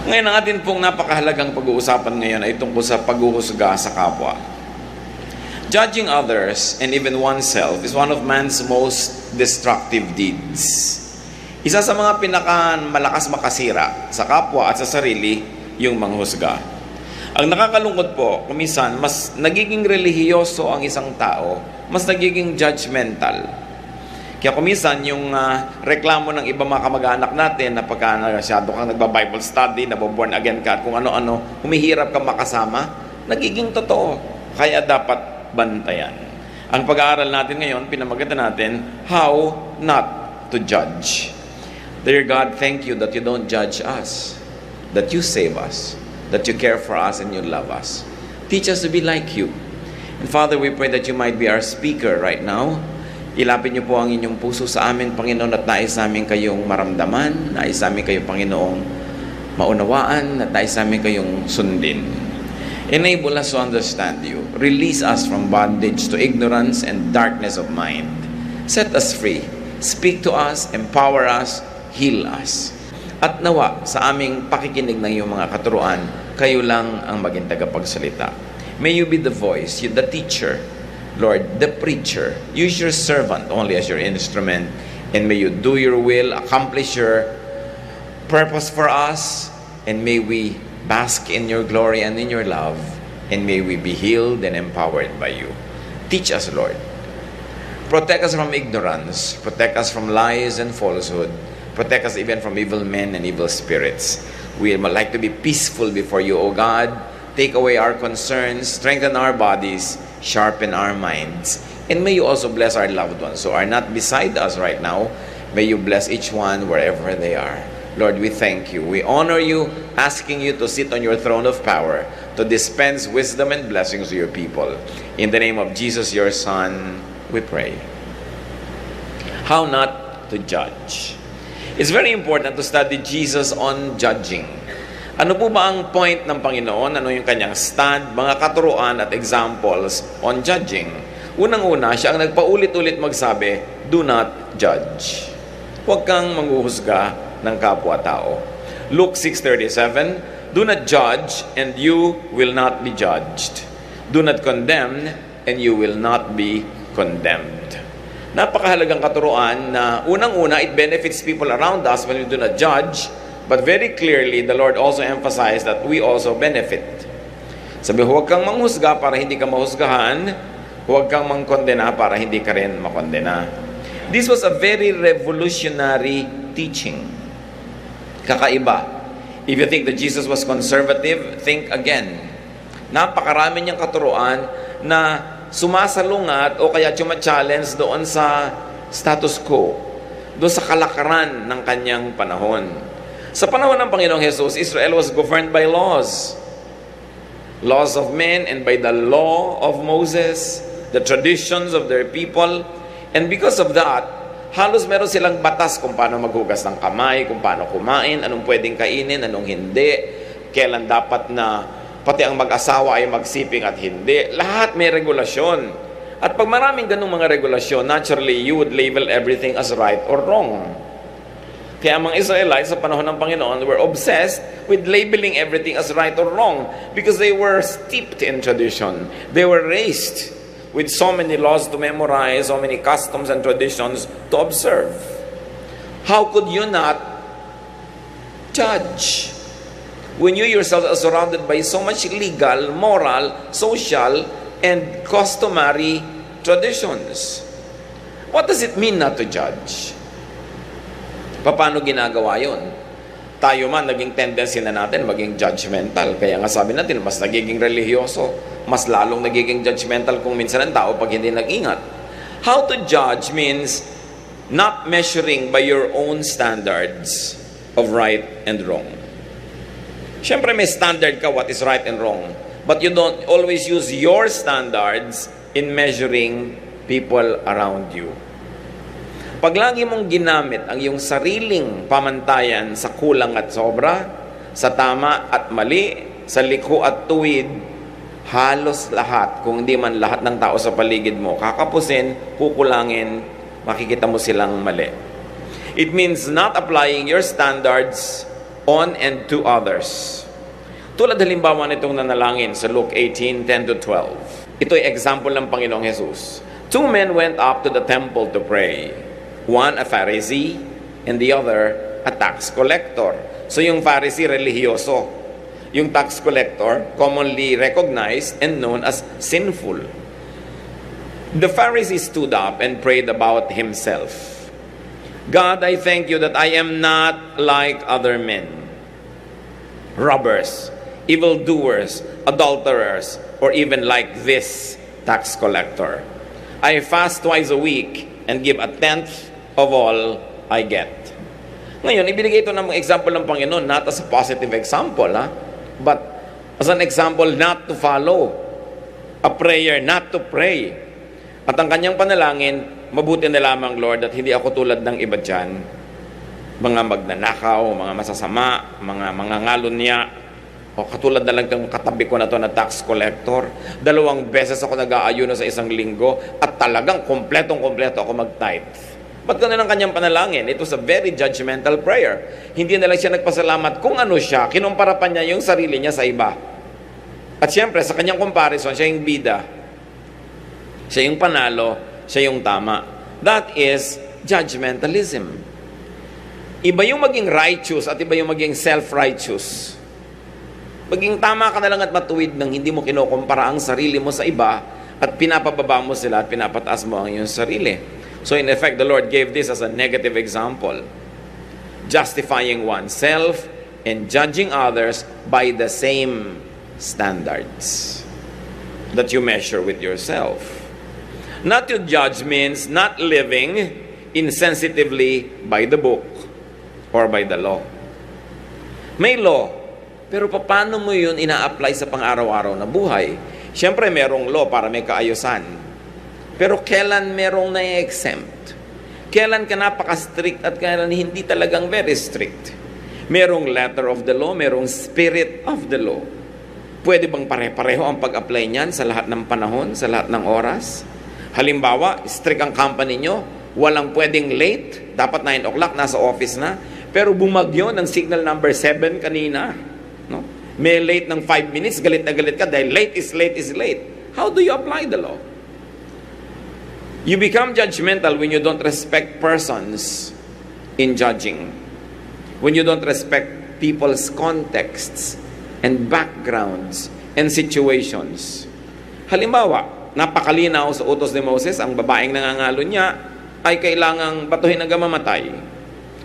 Ngayon, ang atin pong napakahalagang pag-uusapan ngayon ay tungkol sa paghuhusga sa kapwa. Judging others and even oneself is one of man's most destructive deeds. Isa sa mga pinakamalakas makasira sa kapwa at sa sarili, yung manghusga. Ang nakakalungkot po, kuminsan, mas nagiging relihiyoso ang isang tao, mas nagiging judgmental. Kaya kuminsan, yung reklamo ng iba mga kamag-anak natin na pagka masyado kang nagba-Bible study, naboborn again ka, at kung ano-ano, humihirap kang makasama, nagiging totoo. Kaya dapat bantayan. Ang pag-aaral natin ngayon, pinamagatan natin, how not to judge. Dear God, thank you that you don't judge us, that you save us, that you care for us and you love us. Teach us to be like you. And Father, we pray that you might be our speaker right now. Ilapit niyo po ang inyong puso sa amin, Panginoon, at nais namin kayong maramdaman, nais namin kayong, Panginoong, maunawaan, at nais namin kayong sundin. Enable us to understand you. Release us from bondage to ignorance and darkness of mind. Set us free. Speak to us, empower us, heal us. At nawa, sa aming pakikinig ng iyong mga katuruan, kayo lang ang maging tagapagsalita. May you be the voice, you the teacher, Lord, the preacher. Use your servant only as your instrument, and may you do your will, accomplish your purpose for us, and may we bask in your glory and in your love, and may we be healed and empowered by you. Teach us, Lord. Protect us from ignorance. Protect us from lies and falsehood. Protect us even from evil men and evil spirits. We would like to be peaceful before you, O God. Take away our concerns, strengthen our bodies, sharpen our minds. And may you also bless our loved ones who are not beside us right now. May you bless each one wherever they are. Lord, we thank you. We honor you, asking you to sit on your throne of power, to dispense wisdom and blessings to your people. In the name of Jesus, your Son, we pray. How not to judge. It's very important to study Jesus on judging. Ano po ba ang point ng Panginoon? Ano yung kanyang stand, mga katuruan at examples on judging? Unang-una, siya ang nagpaulit-ulit magsabi, do not judge. Huwag kang manghuhusga ng kapwa-tao. Luke 6:37, do not judge and you will not be judged. Do not condemn and you will not be condemned. Napakahalagang katuruan na unang-una, it benefits people around us when we do not judge, but very clearly, the Lord also emphasized that we also benefit. Sabi, huwag kang manghusga para hindi ka mahusgahan, huwag kang mangkondena para hindi ka rin makondena. This was a very revolutionary teaching. Kakaiba. If you think that Jesus was conservative, think again. Napakarami niyang katuruan na sumasalungat o kaya challenge doon sa status quo, doon sa kalakaran ng kanyang panahon. Sa panahon ng Panginoong Jesus, Israel was governed by laws. Laws of men and by the law of Moses, the traditions of their people. And because of that, halos meron silang batas kung paano maghugas ng kamay, kung paano kumain, anong pwedeng kainin, anong hindi, kailan dapat na pati ang mag-asawa ay magsiping at hindi. Lahat may regulasyon. At pag maraming ganung mga regulasyon, naturally, you would label everything as right or wrong. Kaya ang mga Israelites sa panahon ng Panginoon were obsessed with labeling everything as right or wrong because they were steeped in tradition. They were raised with so many laws to memorize, so many customs and traditions to observe. How could you not judge when you yourself are surrounded by so much legal, moral, social, and customary traditions? What does it mean not to judge? Paano ginagawa yun? Tayo man, naging tendency na natin maging judgmental. Kaya nga sabi natin, mas nagiging relihiyoso, mas lalong nagiging judgmental kung minsan ang tao pag hindi nag-ingat. How to judge means not measuring by your own standards of right and wrong. Siyempre may standard ka what is right and wrong, but you don't always use your standards in measuring people around you. Pag lagi mong ginamit ang iyong sariling pamantayan sa kulang at sobra, sa tama at mali, sa liko at tuwid, halos lahat, kung hindi man lahat ng tao sa paligid mo, kakapusin, kukulangin, makikita mo silang mali. It means not applying your standards on and to others. Tulad halimbawa nitong nanalangin sa Luke 18:10-12. Ito ay example ng Panginoong Jesus. 2 men went up to the temple to pray. One a Pharisee and the other a tax collector. So yung Pharisee, relihiyoso. Yung tax collector, commonly recognized and known as sinful. The Pharisee stood up and prayed about himself. God, I thank you that I am not like other men, robbers, evildoers, adulterers, or even like this tax collector. I fast twice a week and give 1/10 of all I get. Ngayon, ibinigay ito ng example ng Panginoon, not as a positive example, but as an example not to follow, a prayer not to pray. At ang kanyang panalangin, mabuti na lamang, Lord, at hindi ako tulad ng iba dyan, mga magnanakaw, mga masasama, mga ngalunnya, o katulad na lang ng katabi ko na to na tax collector. 2 beses ako nag-aayuno sa isang linggo at talagang kompletong-kompleto ako mag-tithe. Ba't ganun ang kanyang panalangin? It was a very judgmental prayer. Hindi na lang siya nagpasalamat kung ano siya, kinumpara pa niya yung sarili niya sa iba. At siyempre, sa kanyang comparison, siya yung bida. Siya yung panalo, siya yung tama. That is judgmentalism. Iba yung maging righteous at iba yung maging self-righteous. Maging tama ka na lang at matuwid nang hindi mo kinukumpara ang sarili mo sa iba at pinapababa mo sila at pinapataas mo ang iyong sarili. So in effect, the Lord gave this as a negative example. Justifying oneself and judging others by the same standards that you measure with yourself. Not to judge means not living insensitively by the book or by the law. May law, pero paano mo yun ina-apply sa pang-araw-araw na buhay? Siyempre, merong law para may kaayusan. Pero kailan merong na-exempt? Kailan ka napaka-strict at kailan hindi talagang very strict? Merong letter of the law, merong spirit of the law. Pwede bang pare-pareho ang pag-apply niyan sa lahat ng panahon, sa lahat ng oras? Halimbawa, strict ang company nyo, walang pwedeng late, dapat 9 o'clock, nasa office na, pero bumagyo ng signal number 7 kanina. No? May late ng 5 minutes, galit na galit ka dahil late is late is late. How do you apply the law? You become judgmental when you don't respect persons in judging. When you don't respect people's contexts and backgrounds and situations. Halimbawa, napakalinaw sa utos ni Moses, ang babaeng nangangalo niya ay kailangang batuhin hanggang mamatay.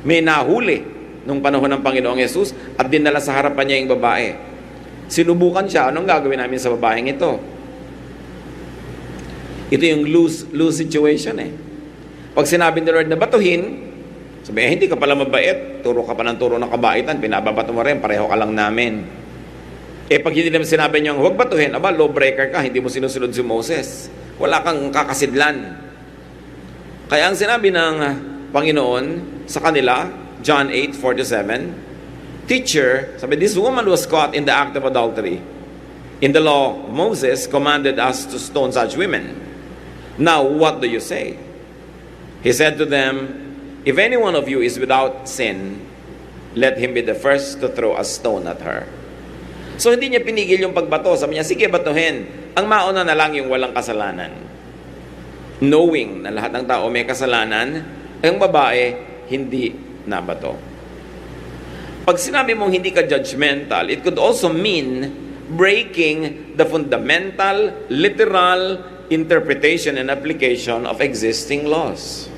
May nahuli nung panahon ng Panginoong Yesus at dinala sa harapan niya yung babae. Sinubukan siya, anong gagawin namin sa babaeng ito? Ito yung lose situation eh. Pag sinabi ni Lord na batuhin, sabi, hindi ka pala mabait, turo ka pa ng turo ng kabaitan, pinababato mo rin, pareho ka lang namin. Pag hindi naman sinabi niyo, huwag batuhin, lawbreaker ka, hindi mo sinusunod si Moses. Wala kang kakasidlan. Kaya ang sinabi ng Panginoon sa kanila, John 8:4-7, Teacher, sabi, this woman was caught in the act of adultery. In the law, Moses commanded us to stone such women. Now, what do you say? He said to them, if any one of you is without sin, let him be the first to throw a stone at her. So, hindi niya pinigil yung pagbato. Sabi niya, sige, batuhin. Ang mauna na lang yung walang kasalanan. Knowing na lahat ng tao may kasalanan, ang babae, hindi nabato. Pag sinabi mong hindi ka judgmental, it could also mean breaking the fundamental, literal interpretation and application of existing laws.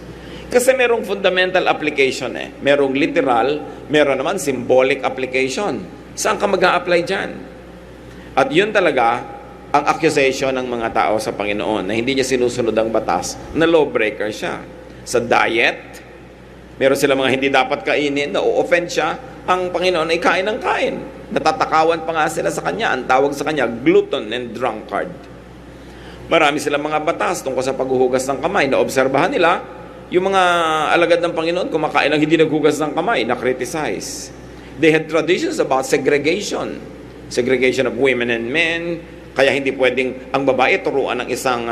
Kasi merong fundamental application merong literal, meron naman symbolic application. Saan ka mag-a-apply dyan? At yun talaga ang accusation ng mga tao sa Panginoon na hindi niya sinusunod ang batas, na lawbreaker siya. Sa diet, meron sila mga hindi dapat kainin, na-offend siya, ang Panginoon ay kain ng kain. Natatakawan pa nga sila sa kanya. Ang tawag sa kanya, glutton and drunkard. Marami silang mga batas tungkol sa paghuhugas ng kamay. Naobserbahan nila, yung mga alagad ng Panginoon, kumakain ng hindi naghugas ng kamay, na-criticize. They had traditions about segregation. Segregation of women and men. Kaya hindi pwedeng ang babae turuan ng isang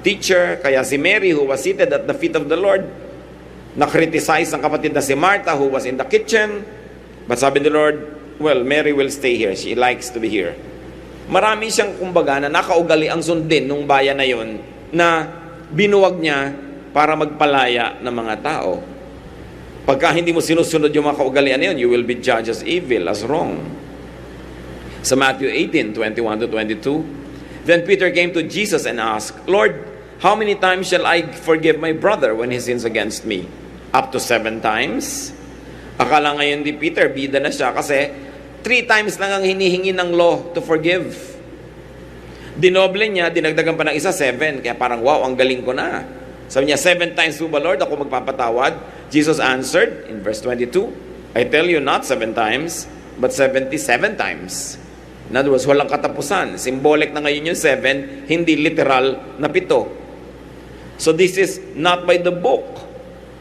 teacher. Kaya si Mary, who was seated at the feet of the Lord, na-criticize ang kapatid na si Martha, who was in the kitchen. But sabi ni Lord, well, Mary will stay here. She likes to be here. Marami siyang kumbaga na nakaugali ang sundin nung bayan na yon na binuwag niya para magpalaya ng mga tao. Pagka hindi mo sinusunod yung mga kaugalian na yun, you will be judged as evil, as wrong. Sa Matthew 18:21-22, then Peter came to Jesus and asked, Lord, how many times shall I forgive my brother when he sins against me? Up to 7 times? Akala ngayon di Peter, bida na siya kasi 3 times lang ang hinihingi ng law to forgive. Dinoble niya, dinagdagan pa ng isa, 7. Kaya parang, wow, ang galing ko na. Sabi niya, 7 times po ba, Lord, ako magpapatawad? Jesus answered in verse 22, I tell you not 7 times, but 77 times. In other words, walang katapusan. Symbolic na ngayon yung 7, hindi literal na 7. So this is not by the book.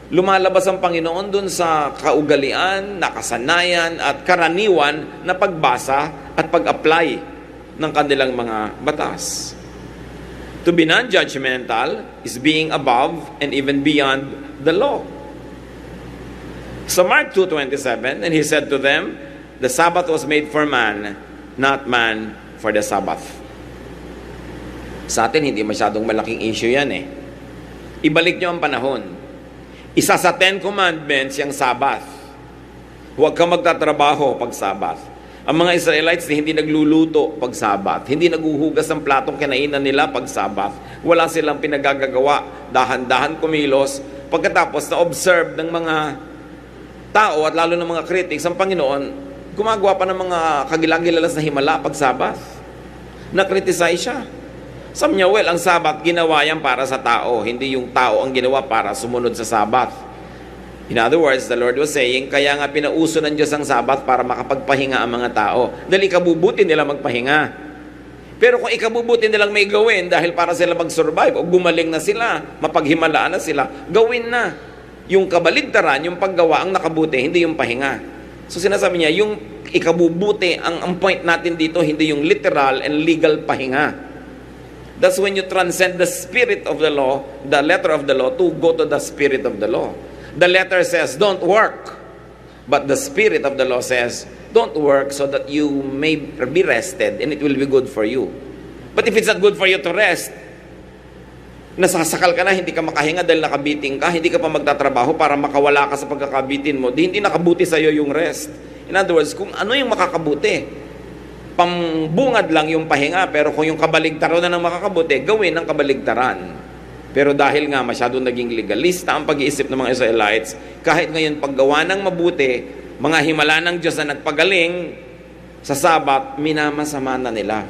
Lumalabas ang Panginoon dun sa kaugalian, nakasanayan at karaniwan na pagbasa at pag-apply ng kanilang mga batas. To be non-judgmental is being above and even beyond the law. So Mark 2:27, and he said to them, the Sabbath was made for man, not man for the Sabbath. Sa atin, hindi masyadong malaking issue yan eh. Ibalik nyo ang panahon. Isa sa 10 commandments yung Sabbath. Huwag ka magtatrabaho pag Sabbath. Ang mga Israelites hindi nagluluto pag Sabbath. Hindi naguhugas ng platong kinainan nila pag Sabbath. Wala silang pinagagagawa. Dahan-dahan kumilos. Pagkatapos na-observe ng mga tao at lalo ng mga critics, ang Panginoon, gumagawa pa ng mga kagilang-gilalas na himala pag Sabbath. Na-criticize siya. Sabi niya, well, ang Sabbath ginawa yan para sa tao, hindi yung tao ang ginawa para sumunod sa Sabbath. In other words, the Lord was saying, kaya nga pinauso ng Diyos ang Sabbath para makapagpahinga ang mga tao. Dahil ikabubuti nila magpahinga. Pero kung ikabubuti nilang may gawin dahil para sila mag-survive o gumaling na sila, mapaghimalaan na sila, gawin na. Yung kabaligtaran, yung paggawa ang nakabuti, hindi yung pahinga. So sinasabi niya, yung ikabubuti, ang point natin dito, hindi yung literal and legal pahinga. That's when you transcend the spirit of the law, the letter of the law, to go to the spirit of the law. The letter says, don't work. But the spirit of the law says, don't work so that you may be rested and it will be good for you. But if it's not good for you to rest, nasasakal ka na, hindi ka makahinga dahil nakabiting ka, hindi ka pa magtatrabaho para makawala ka sa pagkakabitin mo, hindi nakabuti sa'yo yung rest. In other words, kung ano yung makakabuti, pambungad lang yung pahinga, pero kung yung kabaligtaran na ng makakabuti, gawin ng kabaligtaran. Pero dahil nga masyadong naging legalista ang pag-iisip ng mga Israelites, kahit ngayon paggawa ng mabuti, mga himala ng Diyos na nagpagaling sa Sabat, minamasama na nila.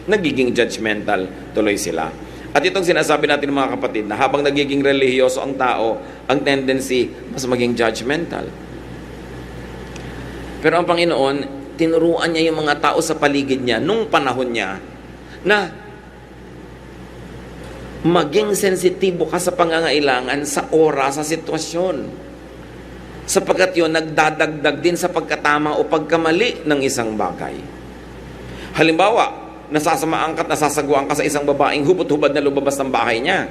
Nagiging judgmental tuloy sila. At itong sinasabi natin mga kapatid, na habang nagiging relihiyoso ang tao, ang tendency mas maging judgmental. Pero ang Panginoon, tinuruan niya yung mga tao sa paligid niya nung panahon niya na maging sensitibo ka sa pangangailangan sa oras, sa sitwasyon. Sapagkat yun, nagdadagdag din sa pagkatama o pagkamali ng isang bagay. Halimbawa, nasasamaan ka at nasasagwaan ka sa isang babaeng hubot-hubad na lumabas ng bahay niya.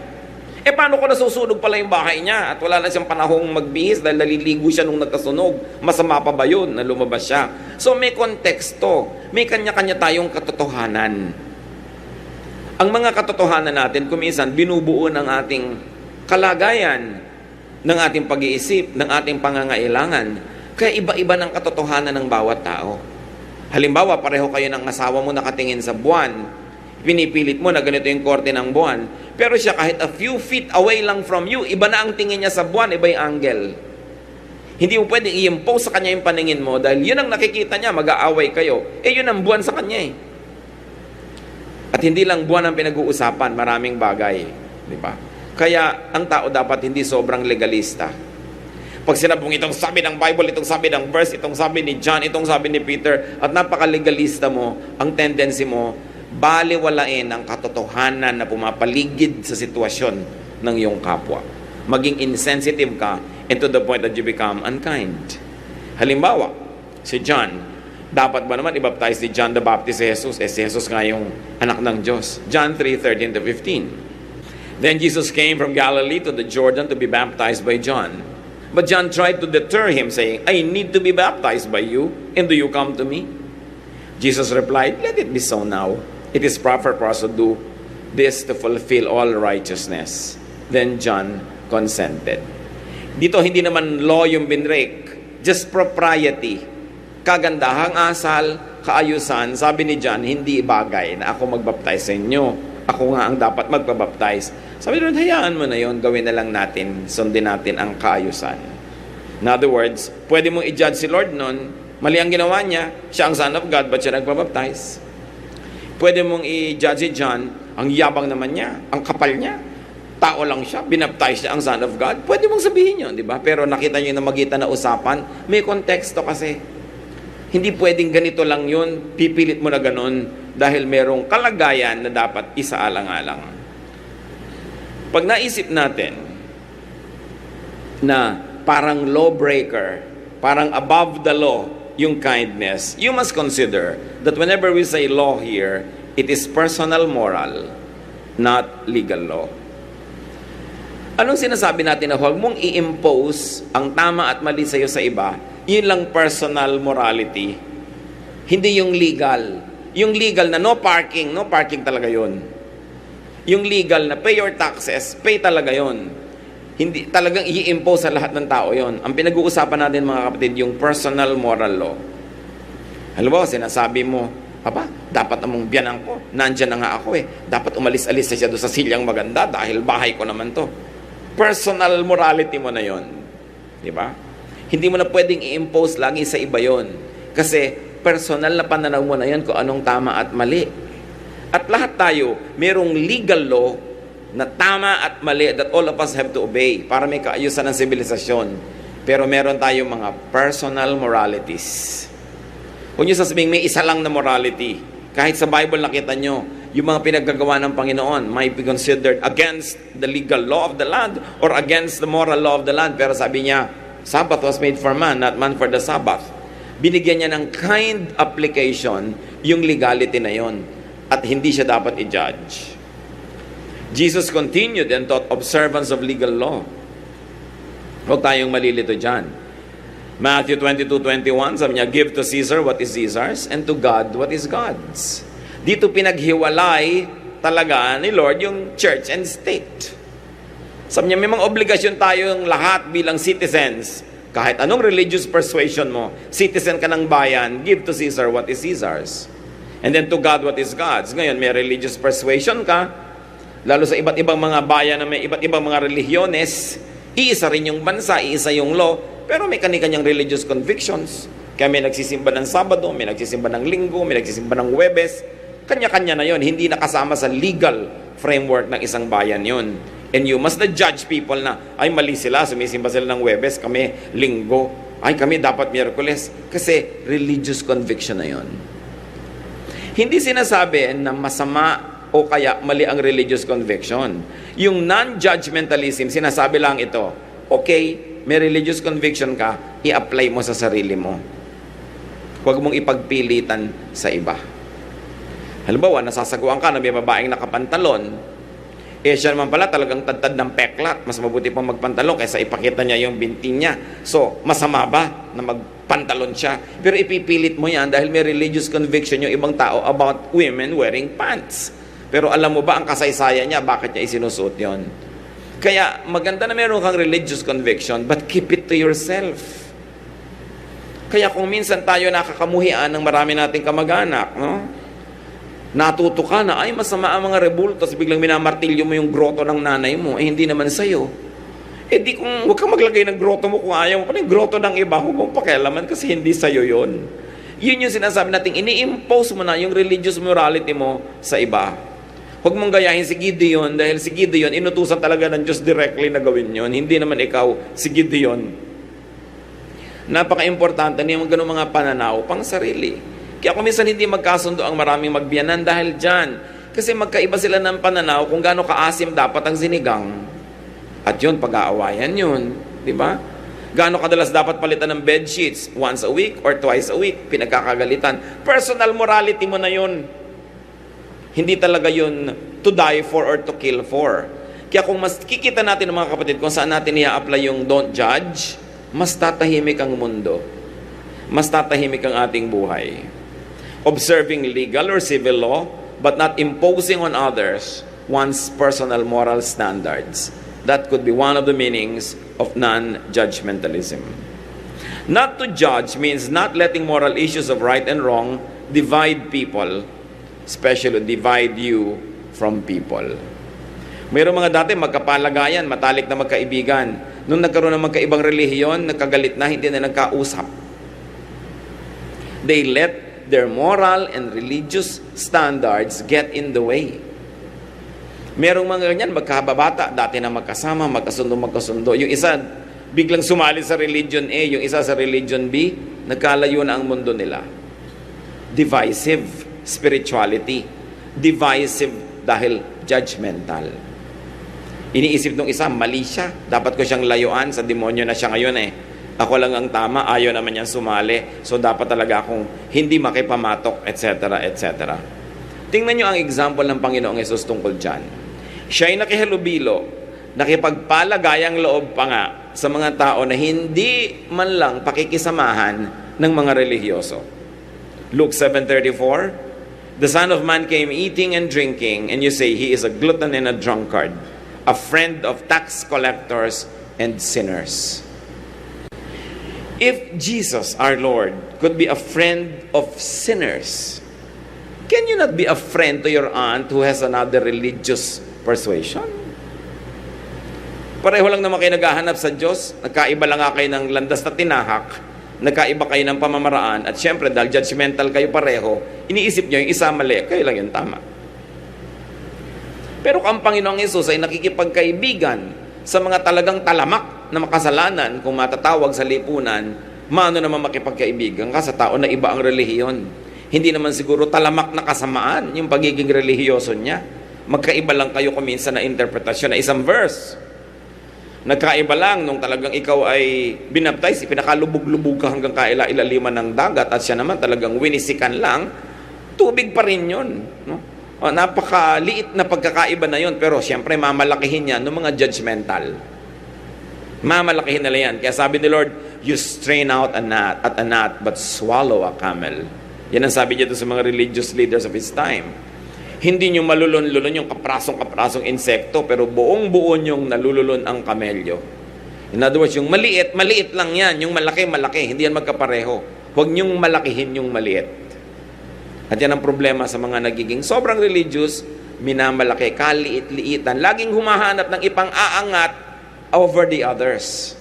Paano kung nasusunog pala yung bahay niya at wala na siyang panahong magbihis dahil naliligo siya nung nagkasunog? Masama pa ba yun na lumabas siya? So may konteksto, may kanya-kanya tayong katotohanan. Ang mga katotohanan natin, kuminsan, binubuo ng ating kalagayan, ng ating pag-iisip, ng ating pangangailangan. Kaya iba-iba ng katotohanan ng bawat tao. Halimbawa, pareho kayo ng asawa mo nakatingin sa buwan, pinipilit mo na ganito yung korte ng buwan, pero siya kahit a few feet away lang from you, iba na ang tingin niya sa buwan, iba yung angle. Hindi mo pwedeng i-impose sa kanya yung paningin mo dahil yun ang nakikita niya, mag-aaway kayo. Yun ang buwan sa kanya eh. At hindi lang buwan ang pinag-uusapan, maraming bagay. Di ba? Kaya ang tao dapat hindi sobrang legalista. Pag sinabong itong sabi ng Bible, itong sabi ng verse, itong sabi ni John, itong sabi ni Peter, at napaka-legalista mo, ang tendency mo, baliwalain ang katotohanan na pumapaligid sa sitwasyon ng iyong kapwa. Maging insensitive ka and to the point that you become unkind. Halimbawa, si John, dapat ba naman i-baptize ni John the Baptist si Jesus? Si Jesus nga yung anak ng Diyos. John 3:13-15. Then Jesus came from Galilee to the Jordan to be baptized by John. But John tried to deter him, saying, I need to be baptized by you, and do you come to me? Jesus replied, let it be so now. It is proper for us to do this to fulfill all righteousness. Then John consented. Dito hindi naman law yung binrek, just propriety. Kagandahang asal, kaayusan, sabi ni John, hindi bagay na ako magbaptize sa inyo. Ako nga ang dapat magpabaptize. Sabi doon, hayaan mo na yon, gawin na lang natin, sundin natin ang kaayusan. In other words, pwede mong i-judge si Lord noon, mali ang ginawa niya, siya ang Son of God, ba't siya nagpabaptize? Pwede mong i-judge si John, ang yabang naman niya, ang kapal niya, tao lang siya, binaptize siya ang Son of God. Pwede mong sabihin yun, di ba? Pero nakita niyo na magitan na usapan, may konteksto kasi. Hindi pwedeng ganito lang yun, pipilit mo na ganun, dahil merong kalagayan na dapat isaalang-alang. Pag naisip natin na parang lawbreaker, parang above the law, yung kindness, you must consider that whenever we say law here, it is personal moral, not legal law. Anong sinasabi natin na huwag mong i-impose ang tama at mali sa'yo sa iba? Yun lang personal morality. Hindi yung legal. Yung legal na no parking talaga yun. Yung legal na pay your taxes, pay talaga yun. Hindi talagang i-impose sa lahat ng tao yon. Ang pinag-uusapan natin mga kapatid, yung personal moral law. Halimbawa, sinasabi mo, Aba, dapat namang biyanan ko. Nandyan na nga ako eh. Dapat umalis-alis na siya doon sa silyang maganda dahil bahay ko naman to. Personal morality mo na yon. Di ba? Hindi mo na pwedeng i-impose lagi sa iba yon. Kasi personal na pananaw mo na yon kung anong tama at mali. At lahat tayo, merong legal law na tama at mali that all of us have to obey para may kaayusan ng sibilisasyon. Pero meron tayong mga personal moralities. Kung nyo sasabihin, may isa lang na morality. Kahit sa Bible nakita nyo, yung mga pinaggagawa ng Panginoon might be considered against the legal law of the land or against the moral law of the land. Pero sabi niya, Sabbath was made for man, not man for the Sabbath. Binigyan niya ng kind application yung legality na yon. At hindi siya dapat i-judge. Jesus continued and taught observance of legal law. Huwag tayong malilito dyan. Matthew 22:21, sabi niya, give to Caesar what is Caesar's and to God what is God's. Dito pinaghiwalay talaga ni Lord yung church and state. Sabi niya, may mga obligasyon tayong lahat bilang citizens. Kahit anong religious persuasion mo, citizen ka ng bayan, give to Caesar what is Caesar's. And then to God what is God's. Ngayon, may religious persuasion ka, lalo sa iba't ibang mga bayan na may iba't ibang mga religyones, iisa rin yung bansa, iisa yung law, pero may kani-kanyang religious convictions. Kaya may nagsisimba ng Sabado, may nagsisimba ng Linggo, may nagsisimba ng Huwebes. Kanya-kanya na yon, hindi nakasama sa legal framework ng isang bayan yon. And you must not judge people na, ay mali sila, sumisimba sila ng Huwebes, kami Linggo, ay kami dapat Miyerkules. Kasi religious conviction na yon. Hindi sinasabi na masama o kaya mali ang religious conviction. Yung non-judgmentalism, sinasabi lang ito, okay, may religious conviction ka, i-apply mo sa sarili mo. Huwag mong ipagpilitan sa iba. Halimbawa, nasasaguan ka na may babaeng nakapantalon, siya naman pala talagang tad-tad ng peklat. Mas mabuti pang magpantalon kaysa ipakita niya yung binti niya. So, masama ba na magpantalon siya? Pero ipipilit mo yan dahil may religious conviction yung ibang tao about women wearing pants. Pero alam mo ba ang kasaysayan niya? Bakit niya isinusuot yon? Kaya maganda na meron kang religious conviction, but keep it to yourself. Kaya kung minsan tayo nakakamuhian ng marami nating kamag-anak, no? Natuto ka na, ay masama ang mga rebultos, biglang minamartilyo mo yung groto ng nanay mo, hindi naman sa'yo. Di kung huwag kang maglagay ng groto mo kung ayaw mo, kung yung groto ng iba, huwag mong pakialaman kasi hindi sa'yo yon. Yun yung sinasabi natin, ini-impose mo na yung religious morality mo sa iba. Huwag mong gayahin si Gideon, dahil si Gideon, inutusan talaga ng Diyos directly na gawin yon. Hindi naman ikaw si Gideon. Napaka-importante na yung ganung mga pananaw pang sarili. Kaya kung minsan hindi magkasundo ang maraming magbiyanan dahil dyan. Kasi magkaiba sila ng pananaw kung gaano kaasim dapat ang sinigang. At yun, pag-aawayan yun. Di ba? Gaano kadalas dapat palitan ng bed sheets? Once a week or twice a week? Pinagkakagalitan. Personal morality mo na yun. Hindi talaga yun to die for or to kill for. Kaya kung mas kikita natin mga kapatid kung saan natin i-apply yung don't judge, mas tatahimik ang mundo. Mas tatahimik ang ating buhay. Observing legal or civil law, but not imposing on others one's personal moral standards. That could be one of the meanings of non-judgmentalism. Not to judge means not letting moral issues of right and wrong divide people, especially divide you from people. Mayroong mga dati magkapalagayan, matalik na magkaibigan. Nung nagkaroon ng magkaibang relihiyon, nagkagalit na, hindi na nagkausap. They let their moral and religious standards get in the way. Merong mga ganyan, magkababata, dati na magkasama, magkasundo. Yung isa, biglang sumali sa religion A, yung isa sa religion B, nagkalayo na ang mundo nila. Divisive spirituality. Divisive dahil judgmental. Iniisip nung isa, mali siya. Dapat ko siyang layuan, sa demonyo na siya ngayon eh. Ako lang ang tama, ayaw naman niyang sumali. So dapat talaga akong hindi makipamatok, etc. etc. Tingnan niyo ang example ng Panginoong Hesus tungkol dyan. Siya ay nakihalubilo, nakipagpalagayang loob pa nga sa mga tao na hindi man lang pakikisamahan ng mga relihiyoso. Luke 7:34, the Son of Man came eating and drinking, and you say he is a glutton and a drunkard, a friend of tax collectors and sinners. If Jesus, our Lord, could be a friend of sinners, can you not be a friend to your aunt who has another religious persuasion? Pareho lang naman kayo naghahanap sa Diyos, nagkaiba lang nga kayo ng landas na tinahak, nagkaiba kayo ng pamamaraan, at syempre dahil judgmental kayo pareho, iniisip nyo yung isa mali, kayo lang yung tama. Pero ang Panginoong Hesus ay nakikipagkaibigan sa mga talagang talamak na makasalanan, kung matatawag sa lipunan, maano naman makipagkaibigan ka sa tao na iba ang relihiyon. Hindi naman siguro talamak na kasamaan yung pagiging relihiyoso niya. Magkaiba lang kayo kuminsan na interpretasyon na isang verse. Nagkaiba lang nung talagang ikaw ay binaptize, pinakalubog-lubog ka hanggang kaila-ilaliman ng dagat, at siya naman talagang winisikan lang, tubig pa rin yun. No? Napakaliit na pagkakaiba na yun, pero siyempre mamalakihin yan ng mga judgmental. Mamalakihin nila yan. Kaya sabi ni Lord, you strain out a gnat, but swallow a camel. Yan ang sabi niya doon sa mga religious leaders of his time. Hindi nyo malulon-lulon yung kaprasong insekto, pero buong-buo nyong nalululon ang kamelyo. In other words, yung maliit lang yan. Yung malaki, hindi yan magkapareho. Huwag nyong malakihin yung maliit. At yan ang problema sa mga nagiging sobrang religious, minamalaki, kaliit-liitan. Laging humahanap ng ipang-aangat over the others.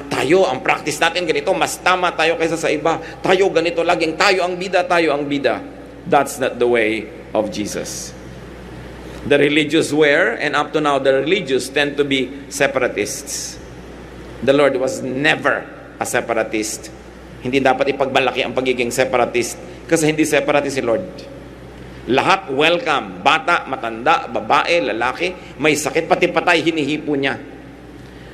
Tayo, ang practice natin ganito, mas tama tayo kaysa sa iba. Tayo ganito, laging tayo ang bida. That's not the way of Jesus. The religious were, and up to now, the religious tend to be separatists. The Lord was never a separatist. Hindi dapat ipagmalaki ang pagiging separatist, kasi hindi separatist si Lord. Lahat welcome, bata, matanda, babae, lalaki, may sakit, pati patay, hinihipo niya.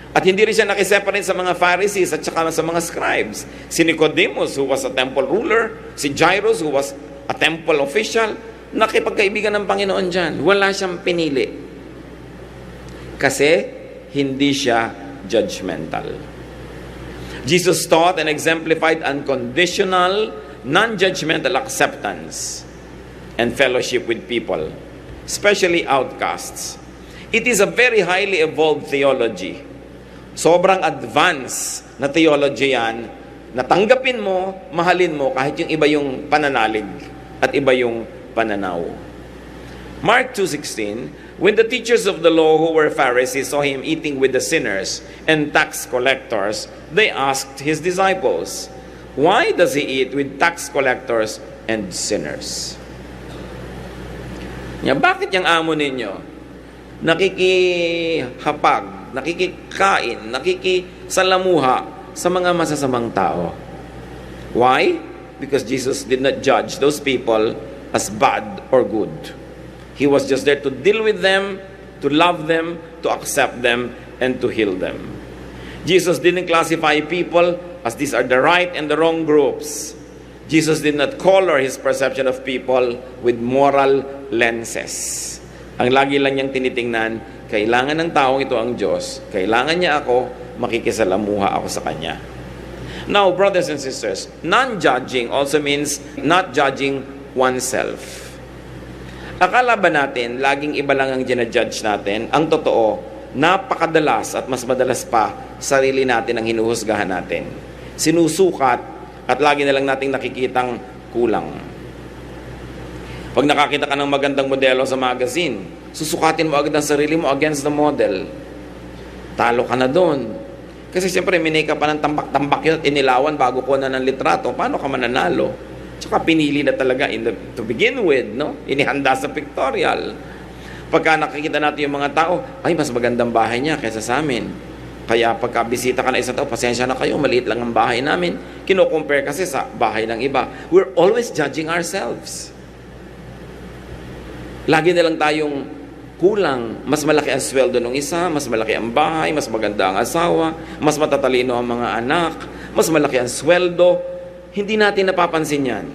At hindi rin siya nakiseparate sa mga Pharisees at saka sa mga scribes. Si Nicodemus, who was a temple ruler, si Jairus, who was a temple official, nakipagkaibigan ng Panginoon dyan. Wala siyang pinili. Kasi hindi siya judgmental. Jesus taught and exemplified unconditional, non-judgmental acceptance and fellowship with people, especially outcasts. It is a very highly evolved theology. Sobrang advanced na theology yan, na tanggapin mo, mahalin mo, kahit yung iba yung pananalig at iba yung pananaw. Mark 2:16, when the teachers of the law who were Pharisees saw him eating with the sinners and tax collectors, they asked his disciples, why does he eat with tax collectors and sinners? Bakit yung amo ninyo nakikihapag, nakikikain, nakikisalamuha sa mga masasamang tao? Why? Because Jesus did not judge those people as bad or good. He was just there to deal with them, to love them, to accept them, and to heal them. Jesus didn't classify people as these are the right and the wrong groups. Jesus did not color his perception of people with moral lenses. Ang lagi lang niyang tinitingnan, Kailangan ng taong ito ang Diyos. Kailangan niya ako, makikisalamuha ako sa Kanya. Now, brothers and sisters, non-judging also means not judging oneself. Akala ba natin, laging iba lang ang ginajudge natin? Ang totoo, napakadalas at mas madalas pa, sarili natin ang hinuhusgahan natin. Sinusukat at lagi na lang nating nakikitang kulang. Pag nakakita ka ng magandang modelo sa magazine, susukatin mo agad ang sarili mo against the model. Talo ka na doon. Kasi siyempre, minake pa ng tambak-tambak yun, inilawan bago ko na ng litrato. Paano ka mananalo? Tsaka pinili na talaga to begin with, no? Inihanda sa pictorial. Pagka nakikita natin yung mga tao, ay, mas magandang bahay niya kaysa sa amin. Kaya pagka bisita ka na isang tao, pasensya na kayo, maliit lang ang bahay namin. Kino-compare kasi sa bahay ng iba. We're always judging ourselves. Lagi na lang tayong kulang. Mas malaki ang sweldo ng isa, mas malaki ang bahay, mas maganda ang asawa, mas matatalino ang mga anak, mas malaki ang sweldo. Hindi natin napapansin yan.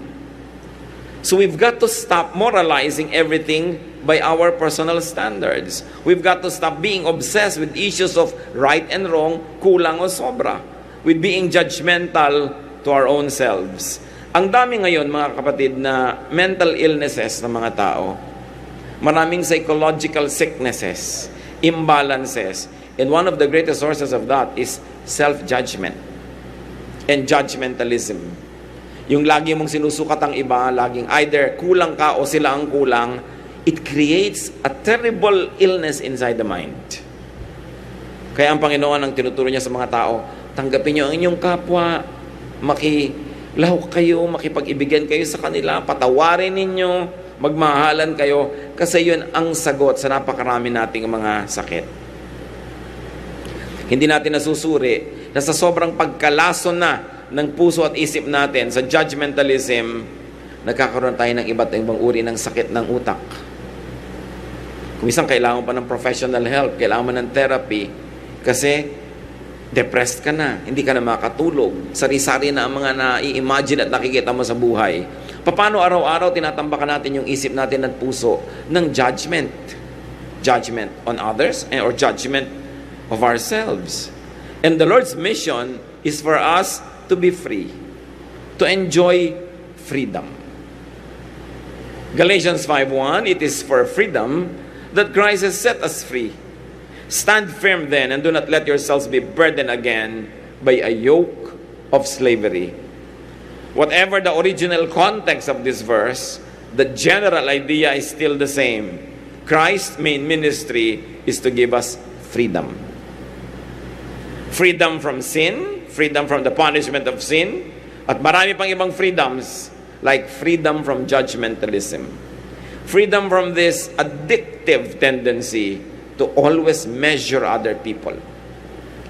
So we've got to stop moralizing everything by our personal standards. We've got to stop being obsessed with issues of right and wrong, kulang o sobra, with being judgmental to our own selves. Ang dami ngayon, mga kapatid, na mental illnesses ng mga tao. Maraming psychological sicknesses, imbalances. And one of the greatest sources of that is self-judgment and judgmentalism. Yung lagi mong sinusukat ang iba, laging either kulang ka o sila ang kulang, it creates a terrible illness inside the mind. Kaya ang Panginoon ang tinuturo niya sa mga tao, tanggapin niyo ang inyong kapwa, makilahok kayo, makipag-ibigan kayo sa kanila, patawarin ninyo, magmahalan kayo, kasi yun ang sagot sa napakarami nating mga sakit. Hindi natin nasusuri na sa sobrang pagkalason na ng puso at isip natin sa judgmentalism, nagkakaroon tayo ng iba't ibang uri ng sakit ng utak. Kung isang kailangan pa ng professional help, kailangan mo ng therapy, kasi depressed ka na, hindi ka na makatulog, sari-sari na ang mga na-i-imagine at nakikita mo sa buhay. Paano araw-araw tinatambakan natin yung isip natin at puso ng judgment? Judgment on others or judgment of ourselves. And the Lord's mission is for us to be free, to enjoy freedom. Galatians 5:1, it is for freedom that Christ has set us free. Stand firm then, and do not let yourselves be burdened again by a yoke of slavery. Whatever the original context of this verse, the general idea is still the same. Christ's main ministry is to give us freedom. Freedom from sin, freedom from the punishment of sin, at marami pang ibang freedoms, like freedom from judgmentalism. Freedom from this addictive tendency to always measure other people,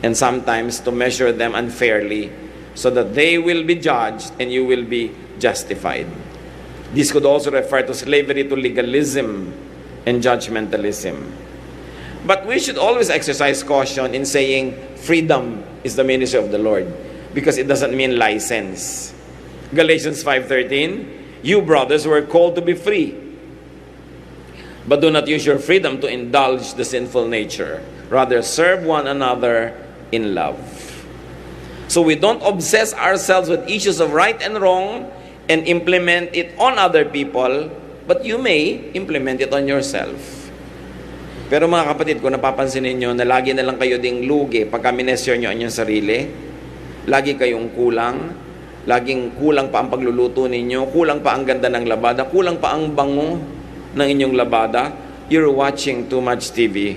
and sometimes to measure them unfairly, so that they will be judged and you will be justified. This could also refer to slavery to legalism and judgmentalism. But we should always exercise caution in saying freedom is the ministry of the Lord, because it doesn't mean license. Galatians 5:13, you brothers were called to be free, but do not use your freedom to indulge the sinful nature. Rather, serve one another in love. So we don't obsess ourselves with issues of right and wrong and implement it on other people, but you may implement it on yourself. Pero mga kapatid, kung napapansin ninyo na lagi na lang kayo ding lugi pagka minesure nyo ang inyong sarili, lagi kayong kulang, laging kulang pa ang pagluluto ninyo, kulang pa ang ganda ng labada, kulang pa ang bango ng inyong labada, you're watching too much TV.